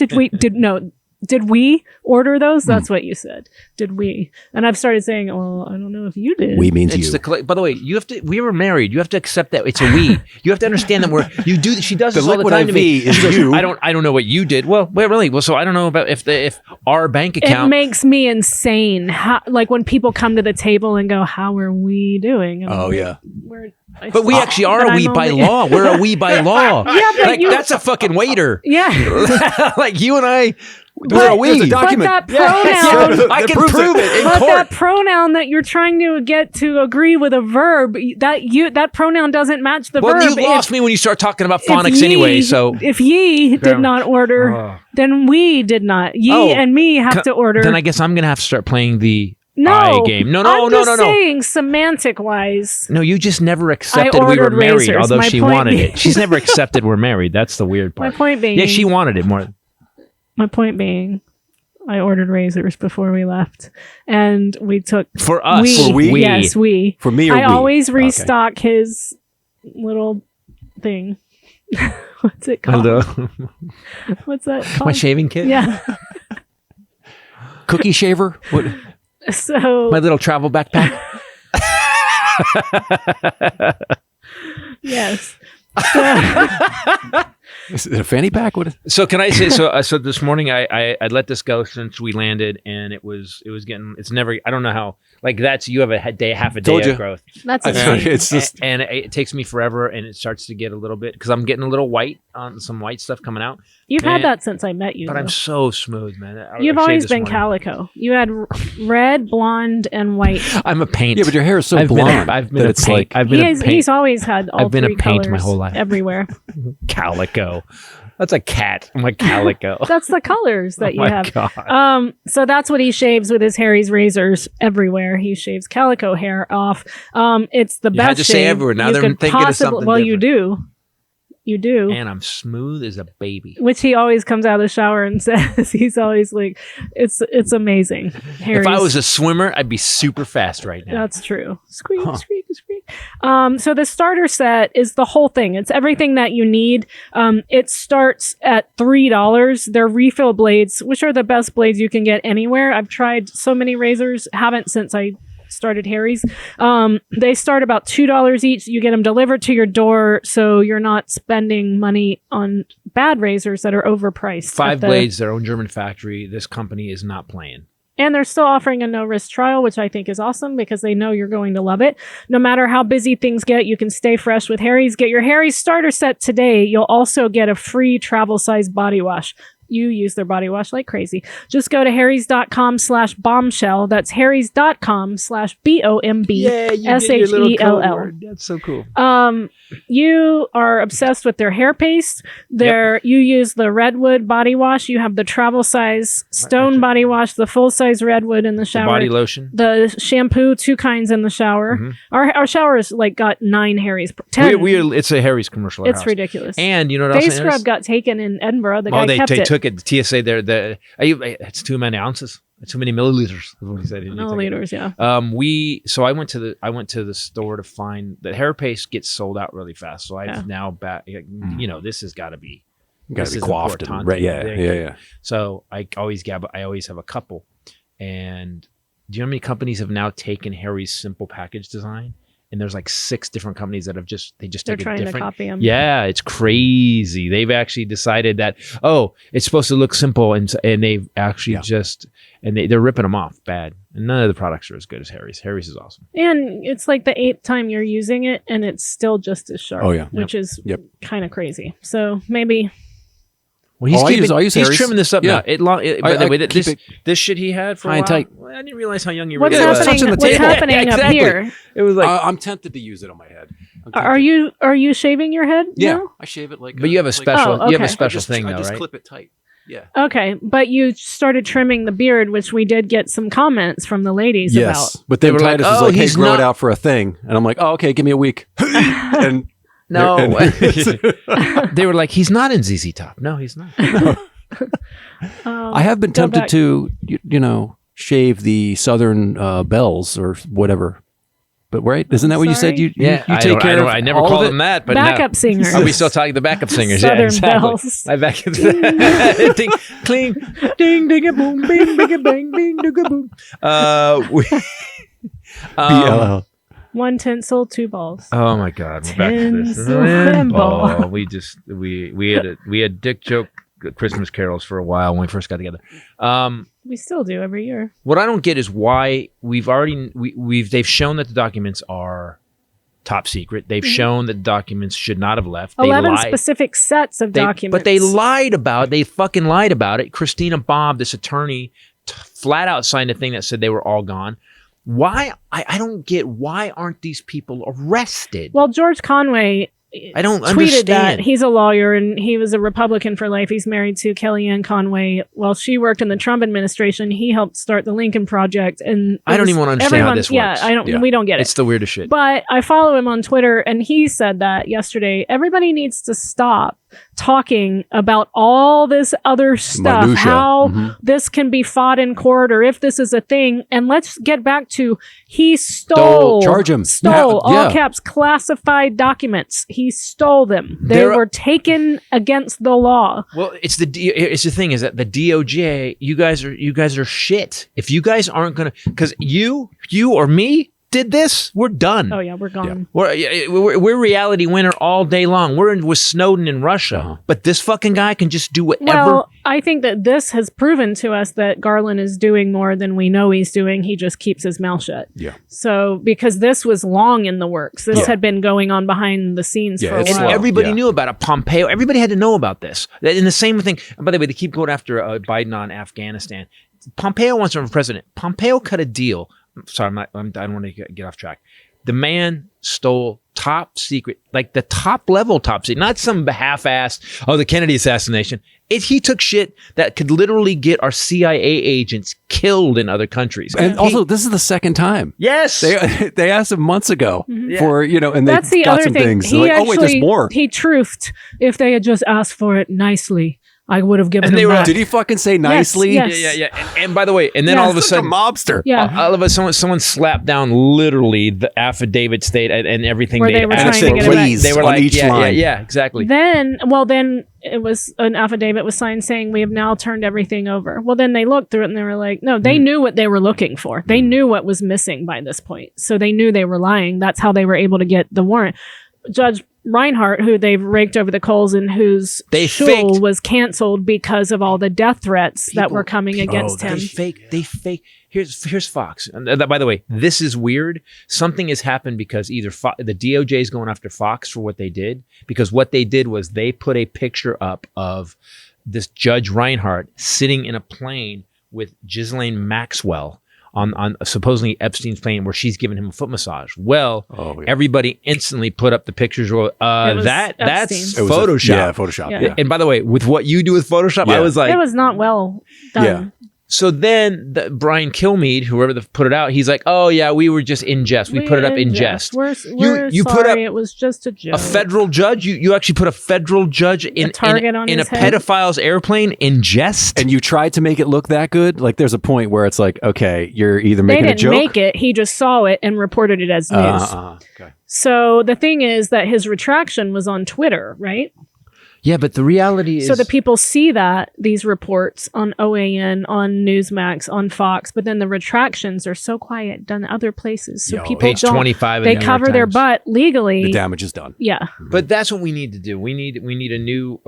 Did we order those? That's what you said. Did we? And I've started saying, well, I don't know if you did. We means It's you. by the way, we were married. You have to accept that it's a we. You have to understand that she does The this all the liquid time to me. IV is She goes, you. I don't know what you did. Well, wait, really? Well, so I don't know about if our bank It account. makes me insane. Like when people come to the table and go, how are we doing? And I'm Oh, like, yeah. But we actually are But a we I'm by only- law. We're a we by law. Yeah, but like, that's a fucking waiter. Yeah. Like you and I. We're a we. But Document. that pronoun, I can prove it in but court. that pronoun that you're trying to get to agree with a verb, that pronoun doesn't match the Well, verb. you lost me when you start talking about If phonics ye- anyway. So if ye did not order, then we did not. Ye and me have to order. Then I guess I'm gonna have to start playing the no I game. No. I'm just saying, semantic wise. No, you just never accepted we were ordered married, razors. although My she point wanted being- it. She's never accepted we're married. That's the weird part. My point being, Yeah, she wanted it more. My point being, I ordered razors before we left, and we took For us. We, For we? yes, we. For me or I we? always Okay. restock his little thing. What's it called? Hello. What's that called? My shaving kit? Yeah. Cookie shaver? What? So My little travel backpack? yes. So, Is it a fanny pack? What is So can I say so this morning I let this go since we landed and it was getting it's never I don't know how like that's you have half a day Told you. of growth. that's I tell insane. you, it's just and it takes me forever and it starts to get a little bit because I'm getting a little white on some white stuff coming out. You've Man, had that since I met you. But though. I'm so smooth, man. I You've shaved always this been morning. calico. You had red, blonde, and white. I'm a paint. yeah, but your hair is so I've blonde. I've been that a it's paint. like I've been a paint. He's always had all I've been a three paint colors my whole life. everywhere. Calico. That's a cat. I'm like calico. That's the colors that you my have. God. So that's what he shaves with his Harry's razors everywhere. He shaves calico hair off. It's the You best had to shave say everywhere. Now you they're could thinking of possibly- something Well, you different. do. You do. And I'm smooth as a baby. Which he always comes out of the shower and says. He's always like, it's amazing. If I was a swimmer, I'd be super fast right now. That's true. Squeak, squeak, squeak. So the starter set is the whole thing. It's everything that you need. It starts at $3. They're refill blades, which are the best blades you can get anywhere. I've tried so many razors, haven't since I started Harry's. They start about $2 each. You get them delivered to your door, so you're not spending money on bad razors that are overpriced. 5 blades, their own German factory. This company is not playing. And they're still offering a no-risk trial, which I think is awesome because they know you're going to love it. No matter how busy things get, you can stay fresh with Harry's. Get your Harry's starter set today. You'll also get a free travel-size body wash. You use their body wash like crazy. Just go to harrys.com/bombshell. That's harrys.com/BOMBSHELL. That's so cool. You are obsessed with their hair paste. You use the redwood body wash. You have the travel size stone body wash, the full size redwood in the shower. The body lotion. The shampoo, 2 kinds in the shower. Our shower is like got 9 Harry's. 10. It's a Harry's commercial. It's ridiculous. And you know what else? Face scrub got taken in Edinburgh. The guy kept they it. took it. The TSA there. It's too many ounces. It's too many milliliters. Is what he said. Milliliters, yeah. I went to the store to find that hair paste gets sold out really fast. So I've now this has got to be. Got to be coiffed. Right. Yeah. So I always have a couple. And do you know how many companies have now taken Harry's simple package design? And there's like 6 different companies that have They're take a trying different. to copy them. Yeah, it's crazy. They've actually decided that it's supposed to look simple, and they've actually they're ripping them off bad. And none of the products are as good as Harry's. Harry's is awesome. And it's like the 8th time you're using it, and it's still just as sharp. Oh, yeah. Which is kind of crazy. So maybe. Well, he's Harry's. trimming this up now. By the way, this shit he had for a high while. and tight. Well, I didn't realize how young you were. What's happening up here? It was like I'm tempted to use it on my head. Are you shaving your head? Yeah, now? I shave it like. But you have a special. Oh, You have a okay. special thing I though, just right? clip it tight. Yeah. Okay, but you started trimming the beard, which we did get some comments from the ladies Yes, about. but then They were like, Titus was like, "Hey, he's grow it not- out for a thing," and I'm like, "Oh, okay, give me a week." And No, they were like, he's not in ZZ Top. No, he's not. I have been go tempted back. to, shave the southern bells or whatever. But right, isn't that what you said? Sorry? You take care of. I never all called of it? them that, but Backup singers. Are we still talking the backup singers? Southern Yeah, exactly. bells. My backup. Ding, cling, ding, ding, a boom, bing, bing, a bang, bing, ding, a boom. BLL. 1 tinsel, 2 balls. Oh my God, we're back to this. Tinsel and ball. Oh, we had dick joke Christmas carols for a while when we first got together. We still do every year. What I don't get is why they've shown that the documents are top secret. They've shown that the documents should not have left. They 11 lied. specific sets of documents. But they lied about it. They fucking lied about it. Christina Bob, this attorney, flat out signed a thing that said they were all gone. Why? I don't get why aren't these people arrested? Well, George Conway I don't tweeted understand. that. He's a lawyer and he was a Republican for life. He's married to Kellyanne Conway. While she worked in the Trump administration, he helped start the Lincoln Project. And I don't even want to understand how this works. Yeah, we don't get it. It's the weirdest shit. But I follow him on Twitter, and he said that yesterday. Everybody needs to stop talking about all this other stuff, Minutia. how this can be fought in court, or if this is a thing. And let's get back to he stole, Charge him. stole Yeah. all caps classified documents. He stole them. They There are- were taken against the law. Well, it's the thing is that the DOJ, you guys are shit. If you guys aren't gonna, because you or me did this, we're done. Oh yeah, we're gone. We're reality winner all day long. We're with Snowden in Russia, but this fucking guy can just do whatever. Well, I think that this has proven to us that Garland is doing more than we know he's doing. He just keeps his mouth shut. Yeah. So, because this was long in the works, this had been going on behind the scenes for a it's while. slow. Everybody Yeah. knew about it. Pompeo, everybody had to know about this. And the same thing, and by the way, they keep going after Biden on Afghanistan. Pompeo wants to run for president. Pompeo cut a deal. Sorry, I don't want to get off track. The man stole top secret, like the top level top secret, not some half-assed, the Kennedy assassination. He took shit that could literally get our CIA agents killed in other countries. And also, this is the second time. Yes. They asked him months ago for, and That's they the got other some thing. things. He They're like, actually, oh, wait, there's more. He truthed. If they had just asked for it nicely, I would have given And they them were back. like, Did he fucking say nicely? Yes. Yeah. And by the way, and then Yeah. all of a Such a sudden, mobster. Yeah. all of a sudden, someone slapped down literally the affidavit state and everything. Where they were trying to get it back. They were on like, each line. yeah, exactly. Then it was an affidavit was signed saying we have now turned everything over. Well, then they looked through it and they were like, no, they knew what they were looking for. They knew what was missing by this point. So they knew they were lying. That's how they were able to get the warrant. Judge Reinhardt, who they've raked over the coals and whose shul was canceled because of all the death threats that were coming against him. They fake. Here's Fox. And by the way, this is weird. Something has happened because either the DOJ is going after Fox for what they did, because what they did was they put a picture up of this Judge Reinhardt sitting in a plane with Ghislaine Maxwell on supposedly Epstein's plane, where she's giving him a foot massage. Well, everybody instantly put up the pictures. That's Photoshop. Photoshop. Yeah. And by the way, with what you do with Photoshop, I was like, it was not well done. Yeah. So then Brian Kilmeade, whoever put it out, he's like, "Oh yeah, we were just in jest. We put it up in jest." We're You sorry, put up it was just a joke. a federal judge. You actually put a federal judge in a his head. pedophile's airplane in jest. And you tried to make it look that good. Like, there's a point where it's like, okay, you're either They making a didn't joke. make it. He just saw it and reported it as news. Okay. So the thing is that his retraction was on Twitter, right? Yeah, but the reality is, So the people see these reports on OAN, on Newsmax, on Fox, but then the retractions are so quiet done other places. So people page don't. 25 of They the New cover York their Times. butt legally. The damage is done. Yeah. But that's what we need to do. We need a new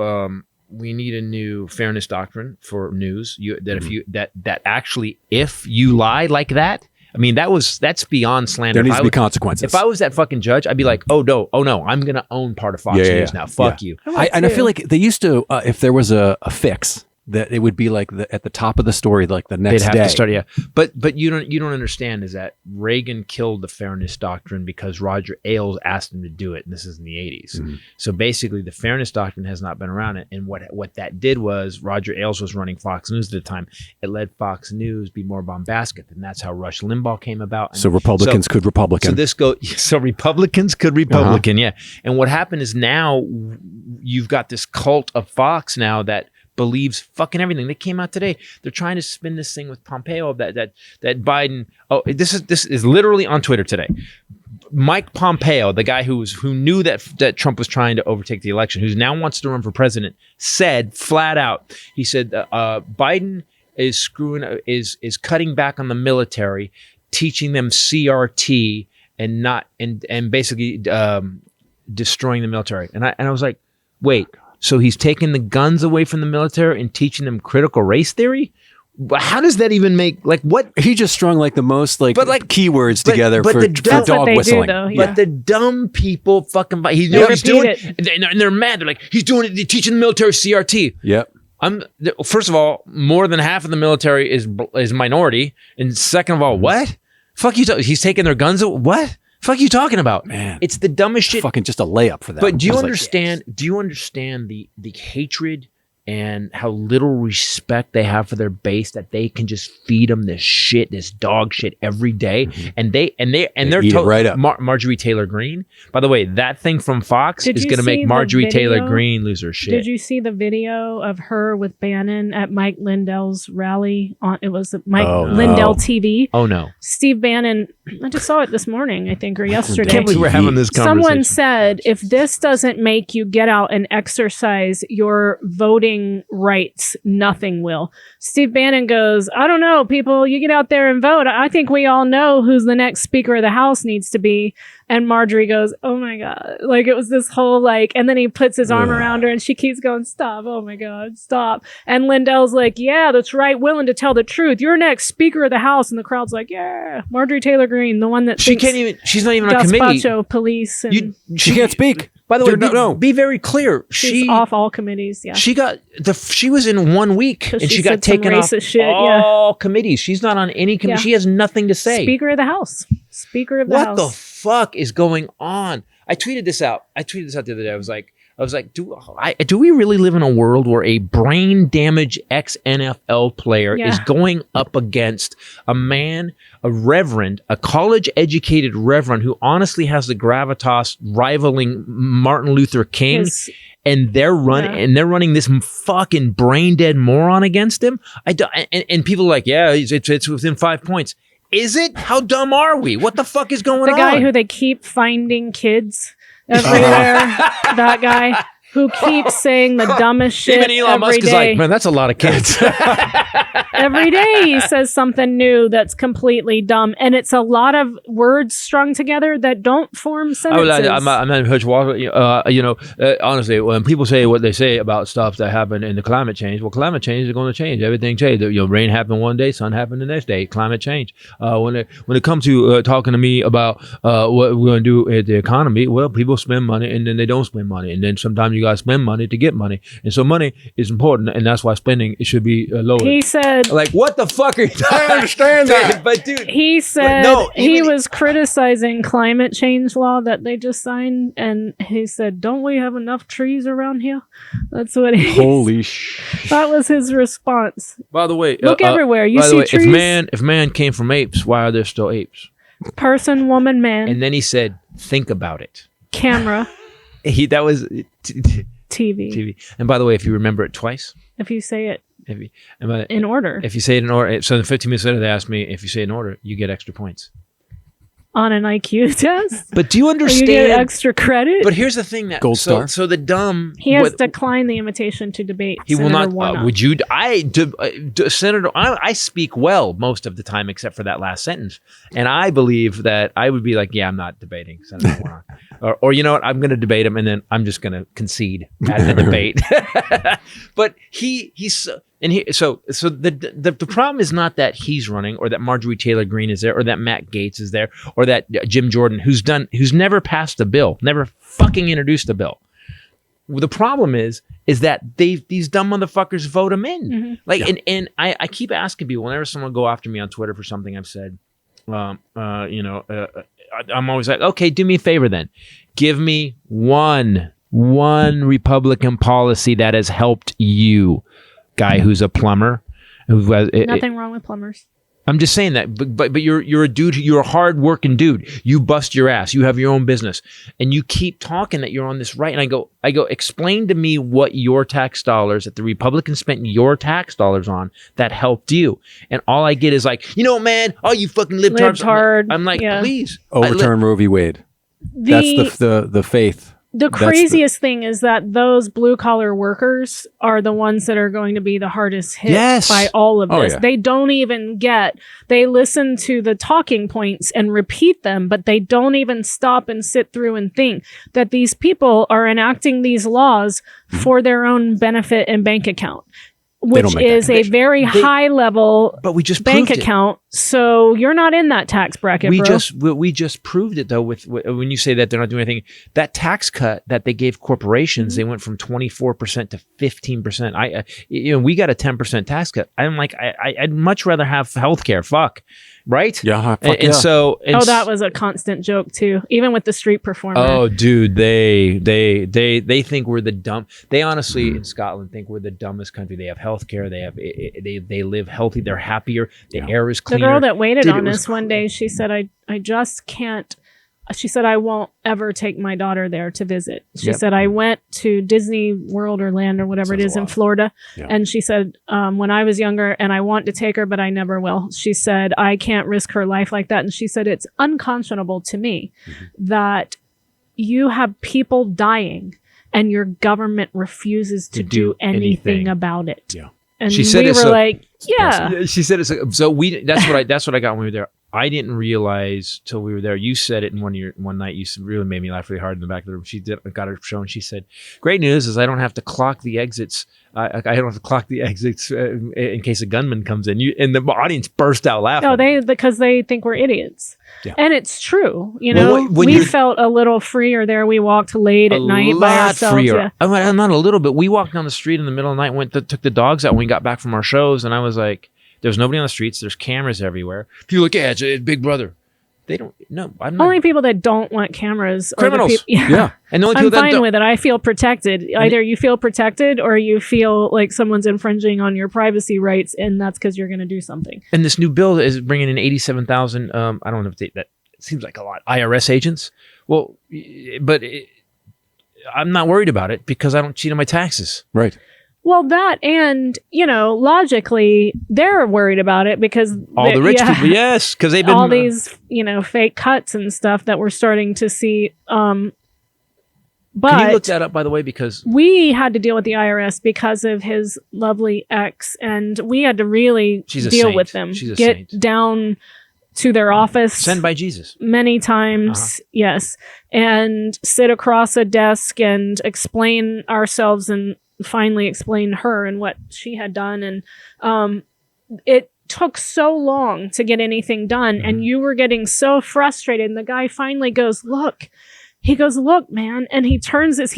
fairness doctrine for news. That actually, if you lie like that, I mean, that's beyond slander. There needs to be consequences. If I was that fucking judge, I'd be like, oh no, I'm gonna own part of Fox News now. Fuck you. And I feel like they used to, if there was a fix, that it would be like at the top of the story, like the next They'd day. have to start, yeah. But you don't understand is that Reagan killed the fairness doctrine because Roger Ailes asked him to do it, and this is in the 80s. Mm-hmm. So basically, the fairness doctrine has not been around it. And what that did was Roger Ailes was running Fox News at the time. It let Fox News be more bombastic, and that's how Rush Limbaugh came about. And So Republicans could Republican. So Republicans could Republican, yeah. And what happened is now you've got this cult of Fox now that believes fucking everything. They came out today. They're trying to spin this thing with Pompeo that Biden. Oh, this is literally on Twitter today. Mike Pompeo, the guy who knew that Trump was trying to overtake the election, who now wants to run for president, said flat out. He said Biden is cutting back on the military, teaching them CRT and basically destroying the military. And I was like, wait. So he's taking the guns away from the military and teaching them critical race theory? How does that even make, like, what? He just strung like the most keywords together for dog whistling. But the dumb people fucking, he's doing it, and they're mad. They're like, he's doing it, they're teaching the military CRT. Yep. First of all, more than half of the military is minority, and second of all, what? Fuck you, he's taking their guns away? What? Fuck you talking about? Man, it's the dumbest shit. Fucking just a layup for that. But do you understand? Do you understand the hatred and how little respect they have for their base, that they can just feed them this shit, this dog shit every day, and they're eat it right up. Marjorie Taylor Greene. By the way, that thing from Fox is going to make Marjorie Taylor Greene lose her shit. Did you see the video of her with Bannon at Mike Lindell's rally? It was Lindell TV. Oh no, Steve Bannon. I just saw it this morning, I think, or yesterday. I can't believe we're having this conversation. Someone said, if this doesn't make you get out and exercise your voting rights, nothing will. Steve Bannon goes, I don't know, people, you get out there and vote. I think we all know who's the next Speaker of the House needs to be. And Marjorie goes, oh my God. Like, it was this whole, like, and then he puts his arm around her and she keeps going, stop. Oh my God, stop. And Lindell's like, yeah, that's right. Willing to tell the truth. You're next Speaker of the House. And the crowd's like, yeah, Marjorie Taylor Greene, the one that she's not even on a committee. Police. And she can't speak. By the way, Dude, no. be very clear. She's off all committees. Yeah. She was in 1 week and she got said some taken off racist shit, all committees. She's not on any committee. Yeah. She has nothing to say. Speaker of the House. Speaker of the What House. the fuck is going on? I tweeted this out the other day. I was like, do we really live in a world where a brain damaged ex-NFL player is going up against a man, a reverend, a college educated reverend who honestly has the gravitas rivaling Martin Luther King? And they're running this fucking brain dead moron against him. And people are like, yeah, it's within 5 points. Is it? How dumb are we? What the fuck is going on? The guy who they keep finding kids everywhere. That guy who keeps saying the dumbest shit. Even Elon Musk is like, man, that's a lot of kids. Every day he says something new that's completely dumb, and it's a lot of words strung together that don't form sentences. I'm not Hutch Walker. Honestly, when people say what they say about stuff that happened in the climate change, well, climate change is going to change. Everything changed. Rain happened one day, sun happened the next day. Climate change. When it comes to talking to me about what we're going to do at the economy, well, people spend money and then they don't spend money, and then sometimes you got to spend money to get money, and so money is important, and that's why spending it should be lower. He said, like, what the fuck are you talking? I understand that, but dude, he said he was criticizing climate change law that they just signed, and he said, "Don't we have enough trees around here?" That's what he. Holy shit! That was his response. By the way, look everywhere. You see trees. If man came from apes, why are there still apes? Person, woman, man. And then he said, "Think about it." Camera. That was TV. And by the way, if you remember it twice, if you say it in order, if you say it in order, so in 15 minutes later they asked me if you say it in order, you get extra points on an IQ test. But do you understand? You get extra credit. But here's the thing: that gold star. So the dumb. He has declined the invitation to debate. He Senator will not. Would you? Senator, I speak well most of the time, except for that last sentence, and I believe that I would be like, yeah, I'm not debating Senator Warnock. Or you know what? I'm going to debate him, and then I'm just going to concede at the debate. But so the problem is not that he's running, or that Marjorie Taylor Greene is there, or that Matt Gaetz is there, or that Jim Jordan, who's never passed a bill, never fucking introduced a bill. Well, the problem is that these dumb motherfuckers vote him in. Mm-hmm. And I keep asking people whenever someone go after me on Twitter for something I've said. I'm always like, okay, do me a favor then. Give me one Republican policy that has helped you, guy who's a plumber. Nothing wrong with plumbers. I'm just saying that, but you're a dude. You're a hard-working dude. You bust your ass. You have your own business, and you keep talking that you're on this right. And I go, explain to me what your tax dollars that the Republicans spent your tax dollars on that helped you. And all I get is like, man, oh, you fucking libtards. I'm like, please overturn Roe v. Wade. That's the faith. The craziest thing is that those blue collar workers are the ones that are going to be the hardest hit by all of this. They don't even they listen to the talking points and repeat them, but they don't even stop and sit through and think that these people are enacting these laws for their own benefit and bank account, which is a very high level bank account. So you're not in that tax bracket, We just proved it though with when you say that they're not doing anything. That tax cut that they gave corporations, they went from 24% to 15%. We got a 10% tax cut. I'm like, I'd much rather have healthcare. Fuck. Right? Yeah. So that was a constant joke too, even with the street performer. Oh, dude, they think we're the dumb. They honestly in Scotland think we're the dumbest country. They have healthcare. They live healthy. They're happier. The air is cleaner. The girl that waited on us one day, she said, I just can't. She said, I won't ever take my daughter there to visit. She said, I went to Disney World or Land or whatever it is in Florida. Yeah. And she said, when I was younger and I want to take her, but I never will. She said, I can't risk her life like that. And she said, it's unconscionable to me that you have people dying and your government refuses to do anything about it. Yeah. And she said we were like, yeah. She said it's so we. That's what I got when we were there. I didn't realize till we were there. You said it in one night. You really made me laugh really hard in the back of the room. She got her show, and she said, "Great news is I don't have to clock the exits. I don't have to clock the exits in case a gunman comes in." And the audience burst out laughing. No, because they think we're idiots. Yeah. And it's true. You know, when we felt a little freer there. We walked late at night by ourselves. Freer. Yeah. I'm not a little bit. We walked down the street in the middle of the night, took the dogs out when we got back from our shows, and I was like, there's nobody on the streets. There's cameras everywhere. People are like, yeah, it's Big Brother. They don't. No, I'm not. Only people that don't want cameras. Criminals. Yeah. And the only I'm people that fine don't, with it. I feel protected. Either you feel protected or you feel like someone's infringing on your privacy rights, and that's because you're going to do something. And this new bill is bringing in 87,000. I don't know if that seems like a lot. IRS agents. Well, but I'm not worried about it because I don't cheat on my taxes. Right. Well, that and, logically, they're worried about it because all the rich people, yes, because they've been all these, fake cuts and stuff that we're starting to see. But can you look that up, by the way, because we had to deal with the IRS because of his lovely ex, and we had to really deal with them. She's a get saint. down to their office. Sent by Jesus. Many times, yes, and sit across a desk and explain ourselves and finally explained her and what she had done, and it took so long to get anything done, and you were getting so frustrated, and the guy finally goes, look, man, and he's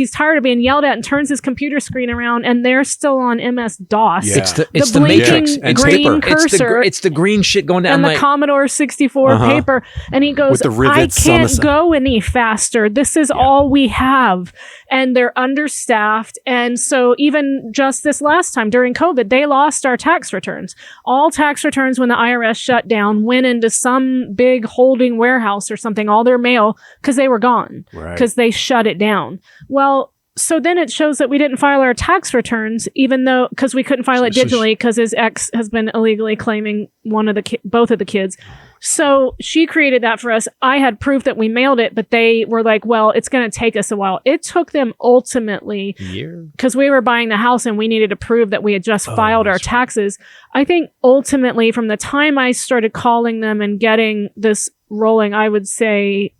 tired of being yelled at and turns his computer screen around, and they're still on MS-DOS. Yeah. It's the blinking Matrix. green cursor. It's the green shit going down. And the like, Commodore 64 paper. And he goes, With the I rivets on the can't side." go any faster. This is all we have. And they're understaffed. And so even just this last time during COVID, they lost our tax returns. All tax returns when the IRS shut down went into some big holding warehouse or something, all their mail, because they were gone. Right. Because they shut it down. Well, so then it shows that we didn't file our tax returns, even though, because we couldn't file it digitally because his ex has been illegally claiming both of the kids. So she created that for us. I had proof that we mailed it, but they were like, well, it's going to take us a while. It took them ultimately, because we were buying the house and we needed to prove that we had just filed our taxes. I think ultimately from the time I started calling them and getting this rolling, I would say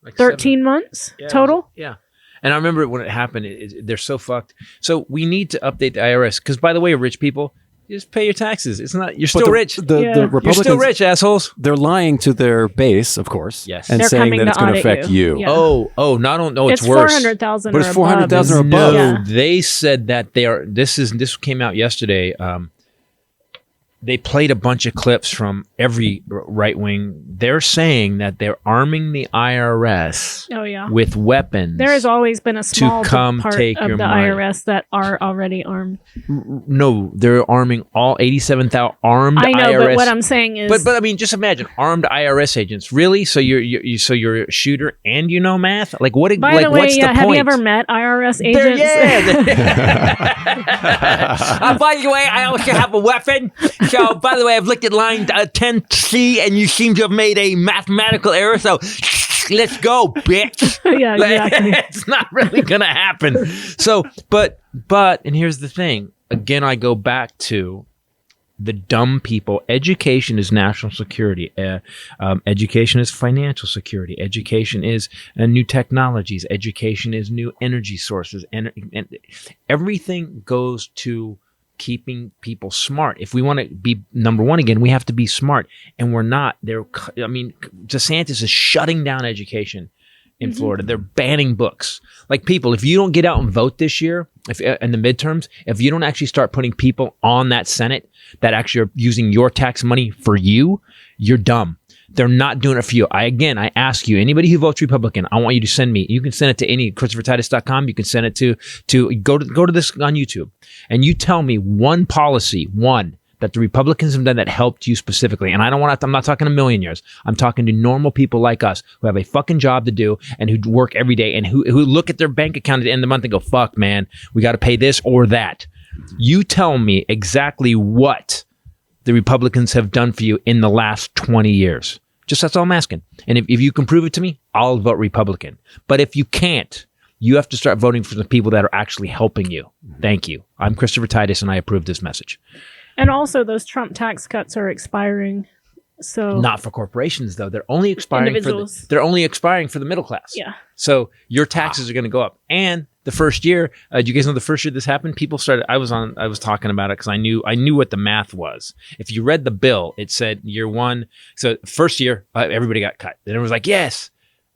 like 13 months total. Yeah. And I remember when it happened, they're so fucked. So we need to update the IRS. Because, by the way, rich people, you just pay your taxes. It's not, you're still rich. The Republicans, you're still rich, assholes. They're lying to their base, of course. Yes. And They're saying coming that to it's going to audit affect you. you. Yeah. It's It's worse. 400,000 But or it's 400,000 or above. No, Yeah. they said that this came out yesterday. They played a bunch of clips from every right wing. They're saying that they're arming the IRS Oh, yeah. with weapons. There has always been a small come part take of your the money. IRS that are already armed. No, they're arming all 87,000 armed I know, IRS. but what I'm saying is... But I mean, just imagine armed IRS agents. Really? So you're a shooter and you know math? Like what? By like the way, what's the have point? you ever met IRS They're- agents? by the way, I also have a weapon. So, by the way, I've looked at line 10C, and you seem to have made a mathematical error. So, let's go, bitch. Yeah, exactly. It's not really gonna happen. So, but, and here's the thing. Again, I go back to the dumb people. Education is national security. Education is financial security. Education is new technologies. Education is new energy sources. And everything goes to keeping people smart. If we want to be number one again, we have to be smart. And we're not. DeSantis is shutting down education in Florida. They're banning books. Like people, if you don't get out and vote this year, in the midterms, if you don't actually start putting people on that Senate that actually are using your tax money for you, you're dumb. They're not doing it for you. I ask you, anybody who votes Republican, I want you to send me. You can send it to any ChristopherTitus.com. You can send it to go to this on YouTube, and you tell me one policy, that the Republicans have done that helped you specifically. And I'm not talking a million years. I'm talking to normal people like us who have a fucking job to do and who work every day and who look at their bank account at the end of the month and go, fuck, man, we got to pay this or that. You tell me exactly what the Republicans have done for you in the last 20 years. Just that's all I'm asking. And if you can prove it to me, I'll vote Republican. But if you can't, you have to start voting for the people that are actually helping you. Thank you. I'm Christopher Titus, and I approve this message. And also, those Trump tax cuts are expiring So Not for corporations though. They're only expiring Individuals. they're only expiring for the middle class. yeah. So your taxes are going to go up. And the first year, do you guys know the first year this happened? People started. I was talking about it because I knew what the math was. If you read the bill, it said year one. So first year, everybody got cut. Then it was like yes.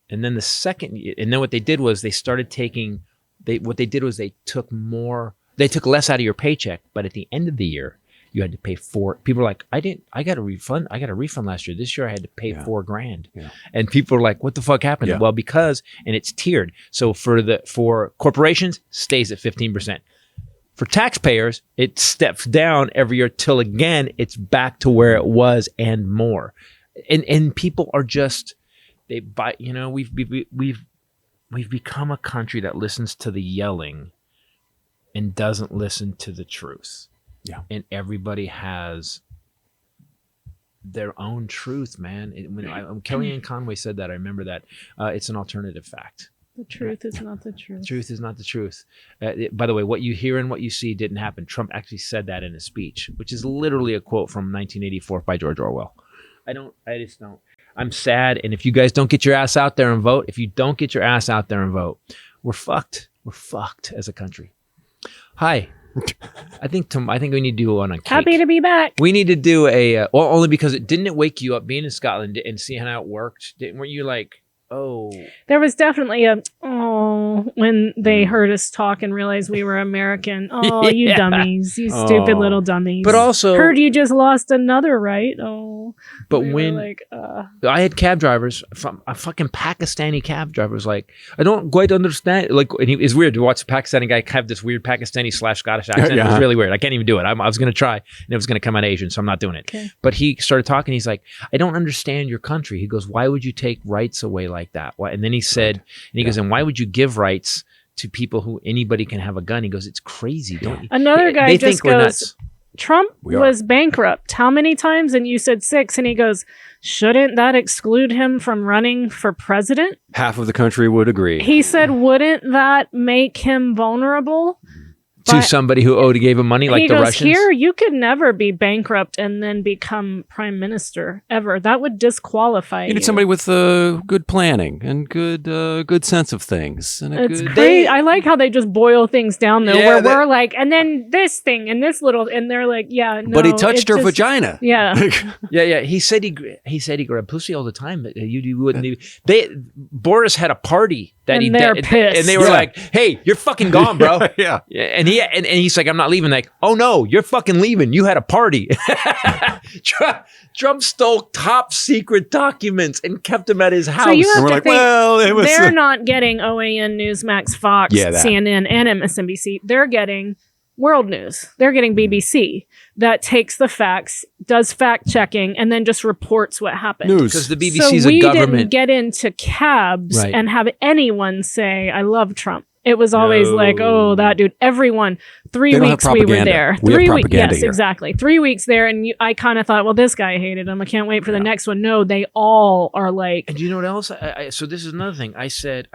And then the second year, and then what they did was they started taking. They took more. They took less out of your paycheck, but at the end of the year, you had to pay $4. People are like, I got a refund. I got a refund last year. This year I had to pay $4,000. Yeah. And people are like, what the fuck happened? Yeah. Well, because, and it's tiered. So for corporations, stays at 15%. For taxpayers, it steps down every year till again, it's back to where it was and more. And people are just, we've become a country that listens to the yelling and doesn't listen to the truth. Yeah. And everybody has their own truth, man. When Kellyanne Conway said that, I remember that. It's an alternative fact. The truth is not the truth. Truth is not the truth. By the way, what you hear and what you see didn't happen. Trump actually said that in his speech, which is literally a quote from 1984 by George Orwell. I just don't. I'm sad. And if you guys don't get your ass out there and vote, we're fucked. We're fucked as a country. Hi. I think we need to do one on cake. Happy to be back. We need to do only because didn't it wake you up being in Scotland and seeing how it worked? Weren't you like, oh? There was definitely when they heard us talk and realized we were American. Oh, you dummies, you stupid little dummies. But also, heard you just lost another right. Oh, but when I had cab drivers, a fucking Pakistani cab driver was like, I don't quite understand. Like, and it's weird to watch a Pakistani guy have this weird Pakistani / Scottish accent. Yeah. It was really weird. I can't even do it. I was going to try, and it was going to come out Asian, so I'm not doing it. Okay. But he started talking. He's like, I don't understand your country. He goes, why would you take rights away like that? Why? And then he said, and he goes, and why would you give rights to people who anybody can have a gun? He goes, it's crazy. Don't you? Another guy they just goes, Trump was bankrupt. How many times? And you said 6. And he goes, shouldn't that exclude him from running for president? Half of the country would agree. He said, wouldn't that make him vulnerable? To somebody who gave him money, like the Russians? Here, you could never be bankrupt and then become prime minister, ever. That would disqualify you. You need somebody with good planning and good sense of things. And it's great. I like how they just boil things down, though, where we're like, and then this thing and this little, and they're like, yeah, no. But he touched her vagina. Yeah. yeah. He said he grabbed pussy all the time, but you wouldn't even. Boris had a party that he did, and they were like, hey, you're fucking gone, bro. Yeah. And he's like, I'm not leaving. Like, oh no, you're fucking leaving. You had a party. Trump stole top secret documents and kept them at his house. So you have and we're to like, think, well, it was. They're not getting OAN, Newsmax, Fox, CNN, and MSNBC. They're getting World News. They're getting BBC that takes the facts, does fact checking, and then just reports what happened. News. Because the BBC is a government. So we didn't get into cabs and have anyone say, I love Trump. It was always like, oh, that dude. Everyone. 3 weeks we were there. 3 weeks. Yes, here. Exactly. 3 weeks there. And I kind of thought, well, this guy hated him. I can't wait for the next one. No, they all are like. And do you know what else? So this is another thing. I said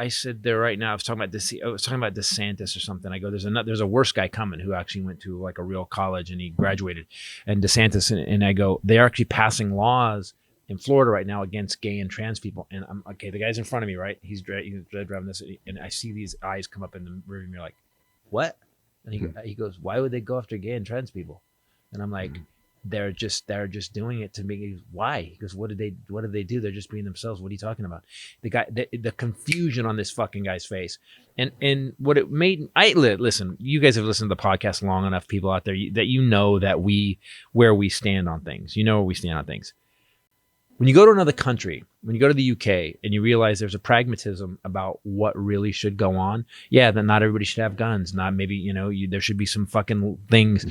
there right now. I was talking about DeSantis or something. I go, there's a worse guy coming who actually went to like a real college and he graduated. And DeSantis, and I go, they are actually passing laws in Florida right now against gay and trans people. And I'm okay. The guy's in front of me, right? He's driving this, and I see these eyes come up in the rearview mirror, like, what? And he goes, why would they go after gay and trans people? And I'm like, they're just doing it to me. Why? He goes, what did they do? They're just being themselves. What are you talking about? The guy, the confusion on this fucking guy's face, and what it made. Listen. You guys have listened to the podcast long enough, people out there, that you know that where we stand on things. You know where we stand on things. When you go to another country, when you go to the UK and you realize there's a pragmatism about what really should go on, then not everybody should have guns. Not maybe, there should be some fucking things.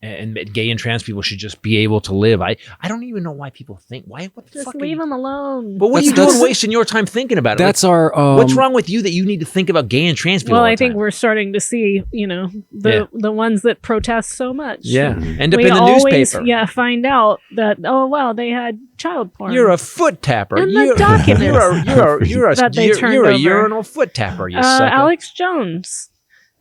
And gay and trans people should just be able to live. I don't even know why people think. What the just fuck? Leave them alone. But what are you doing wasting your time thinking about it? That's our. What's wrong with you that you need to think about gay and trans people? Well, all the I think time? we're starting to see, the ones that protest so much. Yeah, end up in the newspaper. Yeah, find out that they had child porn. You're a foot tapper. In the documents you're a that they turned over. urinal foot tapper. You sucker. Alex Jones.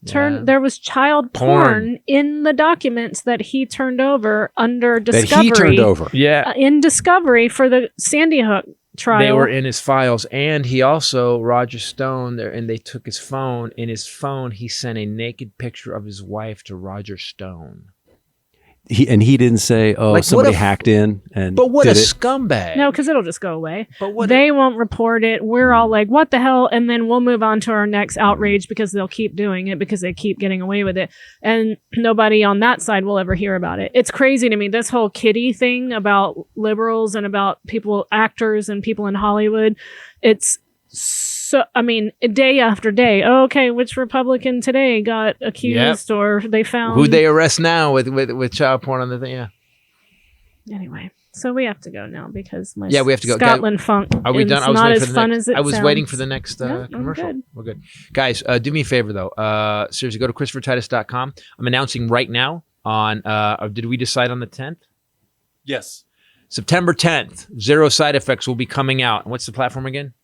There was child porn in the documents that he turned over under That discovery. he turned over. Yeah. In discovery for the Sandy Hook trial. They were in his files, and he also, Roger Stone, there, and they took his phone. In his phone, he sent a naked picture of his wife to Roger Stone. He didn't say, "Oh, Like, somebody what a- hacked in." And But what a did it. scumbag! No, because it'll just go away. But what They won't report it. We're all like, what the hell? And then we'll move on to our next outrage because they'll keep doing it because they keep getting away with it. And nobody on that side will ever hear about it. It's crazy to me. This whole kitty thing about liberals and about people, actors and people in Hollywood. It's so, I mean, day after day. Oh, okay, which Republican today got accused or they found. Who they arrest now with child porn on the thing? Yeah. Anyway. So we have to go now because my Yeah, we have to go. Scotland funk Are we is done? I was not waiting as for the fun next, as it I was sounds. waiting for the next Yeah, I'm commercial. good. We're good. Guys, do me a favor, though. Seriously, go to ChristopherTitus.com. I'm announcing right now on, did we decide on the 10th? Yes. September 10th, Zero Side Effects will be coming out. And what's the platform again?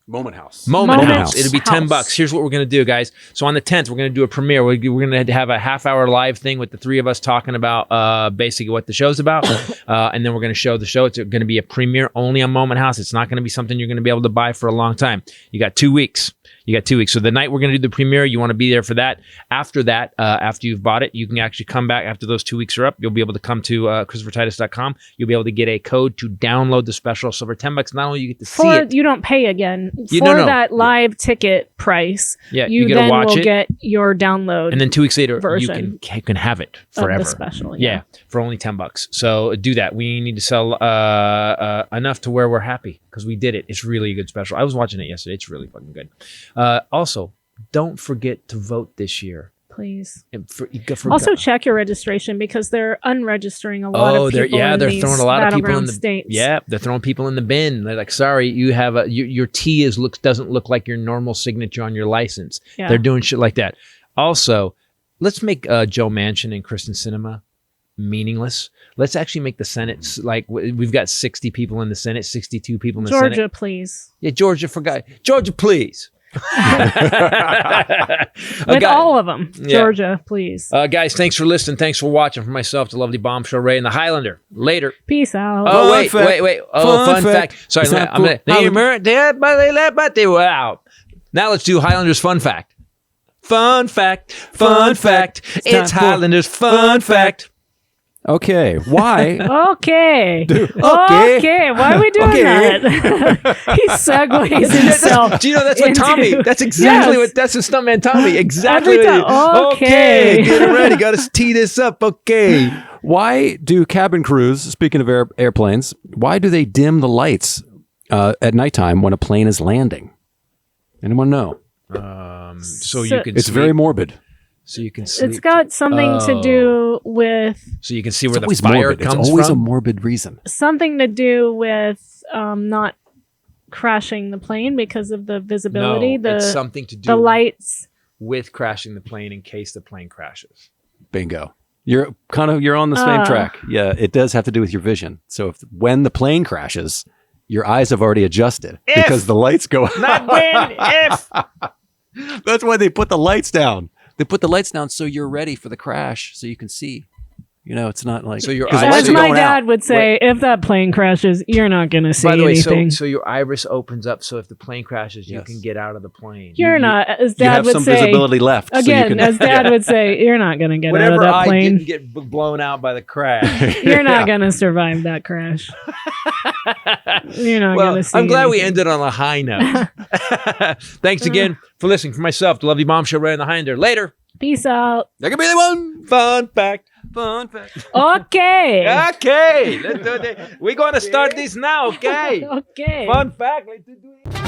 Moment House. Moment Moment House. It'll be $10. House. Here's what we're going to do, guys. So on the 10th, we're going to do a premiere. We're going to have a half-hour live thing with the three of us talking about basically what the show's about. And then we're going to show the show. It's going to be a premiere only on Moment House. It's not going to be something you're going to be able to buy for a long time. You got 2 weeks. So the night we're going to do the premiere, you want to be there for that. After that, after you've bought it, you can actually come back after those 2 weeks are up. You'll be able to come to ChristopherTitus.com. You'll be able to get a code to download the special. So for $10, not only you get to see it. You don't pay again You- for no, no. that live ticket price. Yeah, you you get to then watch will it. get your download. And then 2 weeks later, version you can have it of the forever. special, Yeah, for only $10. So do that. We need to sell enough to where we're happy because we did it. It's really a good special. I was watching it yesterday. It's really fucking good. Also, don't forget to vote this year. Please. And for Also check your registration because they're unregistering a lot of people. they're in these throwing a lot of people in battleground the states. Yeah, they're throwing people in the bin. They're like, sorry, you have your T doesn't look like your normal signature on your license. Yeah. They're doing shit like that. Also, let's make Joe Manchin and Kristen Sinema meaningless. Let's actually make the Senate like we've got 60 people in the Senate, 62 people in the Senate. Georgia, please. Yeah, Georgia, please. With all of them. Yeah. Georgia, please. Guys, thanks for listening. Thanks for watching. For myself, the lovely Bombshell Ray and the Highlander. Later. Peace out. Oh, Fun wait. fact. Oh, fun fact. Sorry, It's not I'm going to... Wow. Now let's do Highlander's fun fact. Fun fact. It's time for Highlander's fun fact. Okay. Why? Okay. Okay. Okay. Why are we doing that? He segues himself. Do you know that's what Tommy? into- That's exactly Yes. what. That's the stuntman Tommy. Exactly. Every what time. Okay. Get it ready. Got to tee this up. Okay. Why do cabin crews, speaking of airplanes, why do they dim the lights at nighttime when a plane is landing? Anyone know? So you can. It's very morbid. So you can sleep. It's got something to do with So you can see where the Always fire morbid. comes It's always from. a morbid reason. not crashing the plane because of the visibility. No, it's something to do the lights. with crashing the plane in case the plane crashes. Bingo. You're on the same track. Yeah, it does have to do with your vision. So when the plane crashes, your eyes have already adjusted because the lights go out. Not when, if. That's why they put the lights down. They put the lights down so you're ready for the crash, so you can see. You know, it's not like So your 'cause the eyes lights As are my going dad out. would say, if that plane crashes, you're not going to see By the way, anything. so your iris opens up, so if the plane crashes, you Yes. can get out of the plane. You're not, as You dad have would some say. visibility left. so you Again, can, as dad would say, you're not going to get out Whatever of that I plane. didn't get blown out by the crash. You're not going to survive that crash. You're not Well, going to see I'm glad we anything. ended on a high note. Thanks again for listening. For myself, the lovely Bombshell Ray and the Hylinder. Later. Peace out. There could be the one Fun fact. Okay. Okay. Let's do it. We're going to start this now, okay? Okay. Fun fact. Let's do it.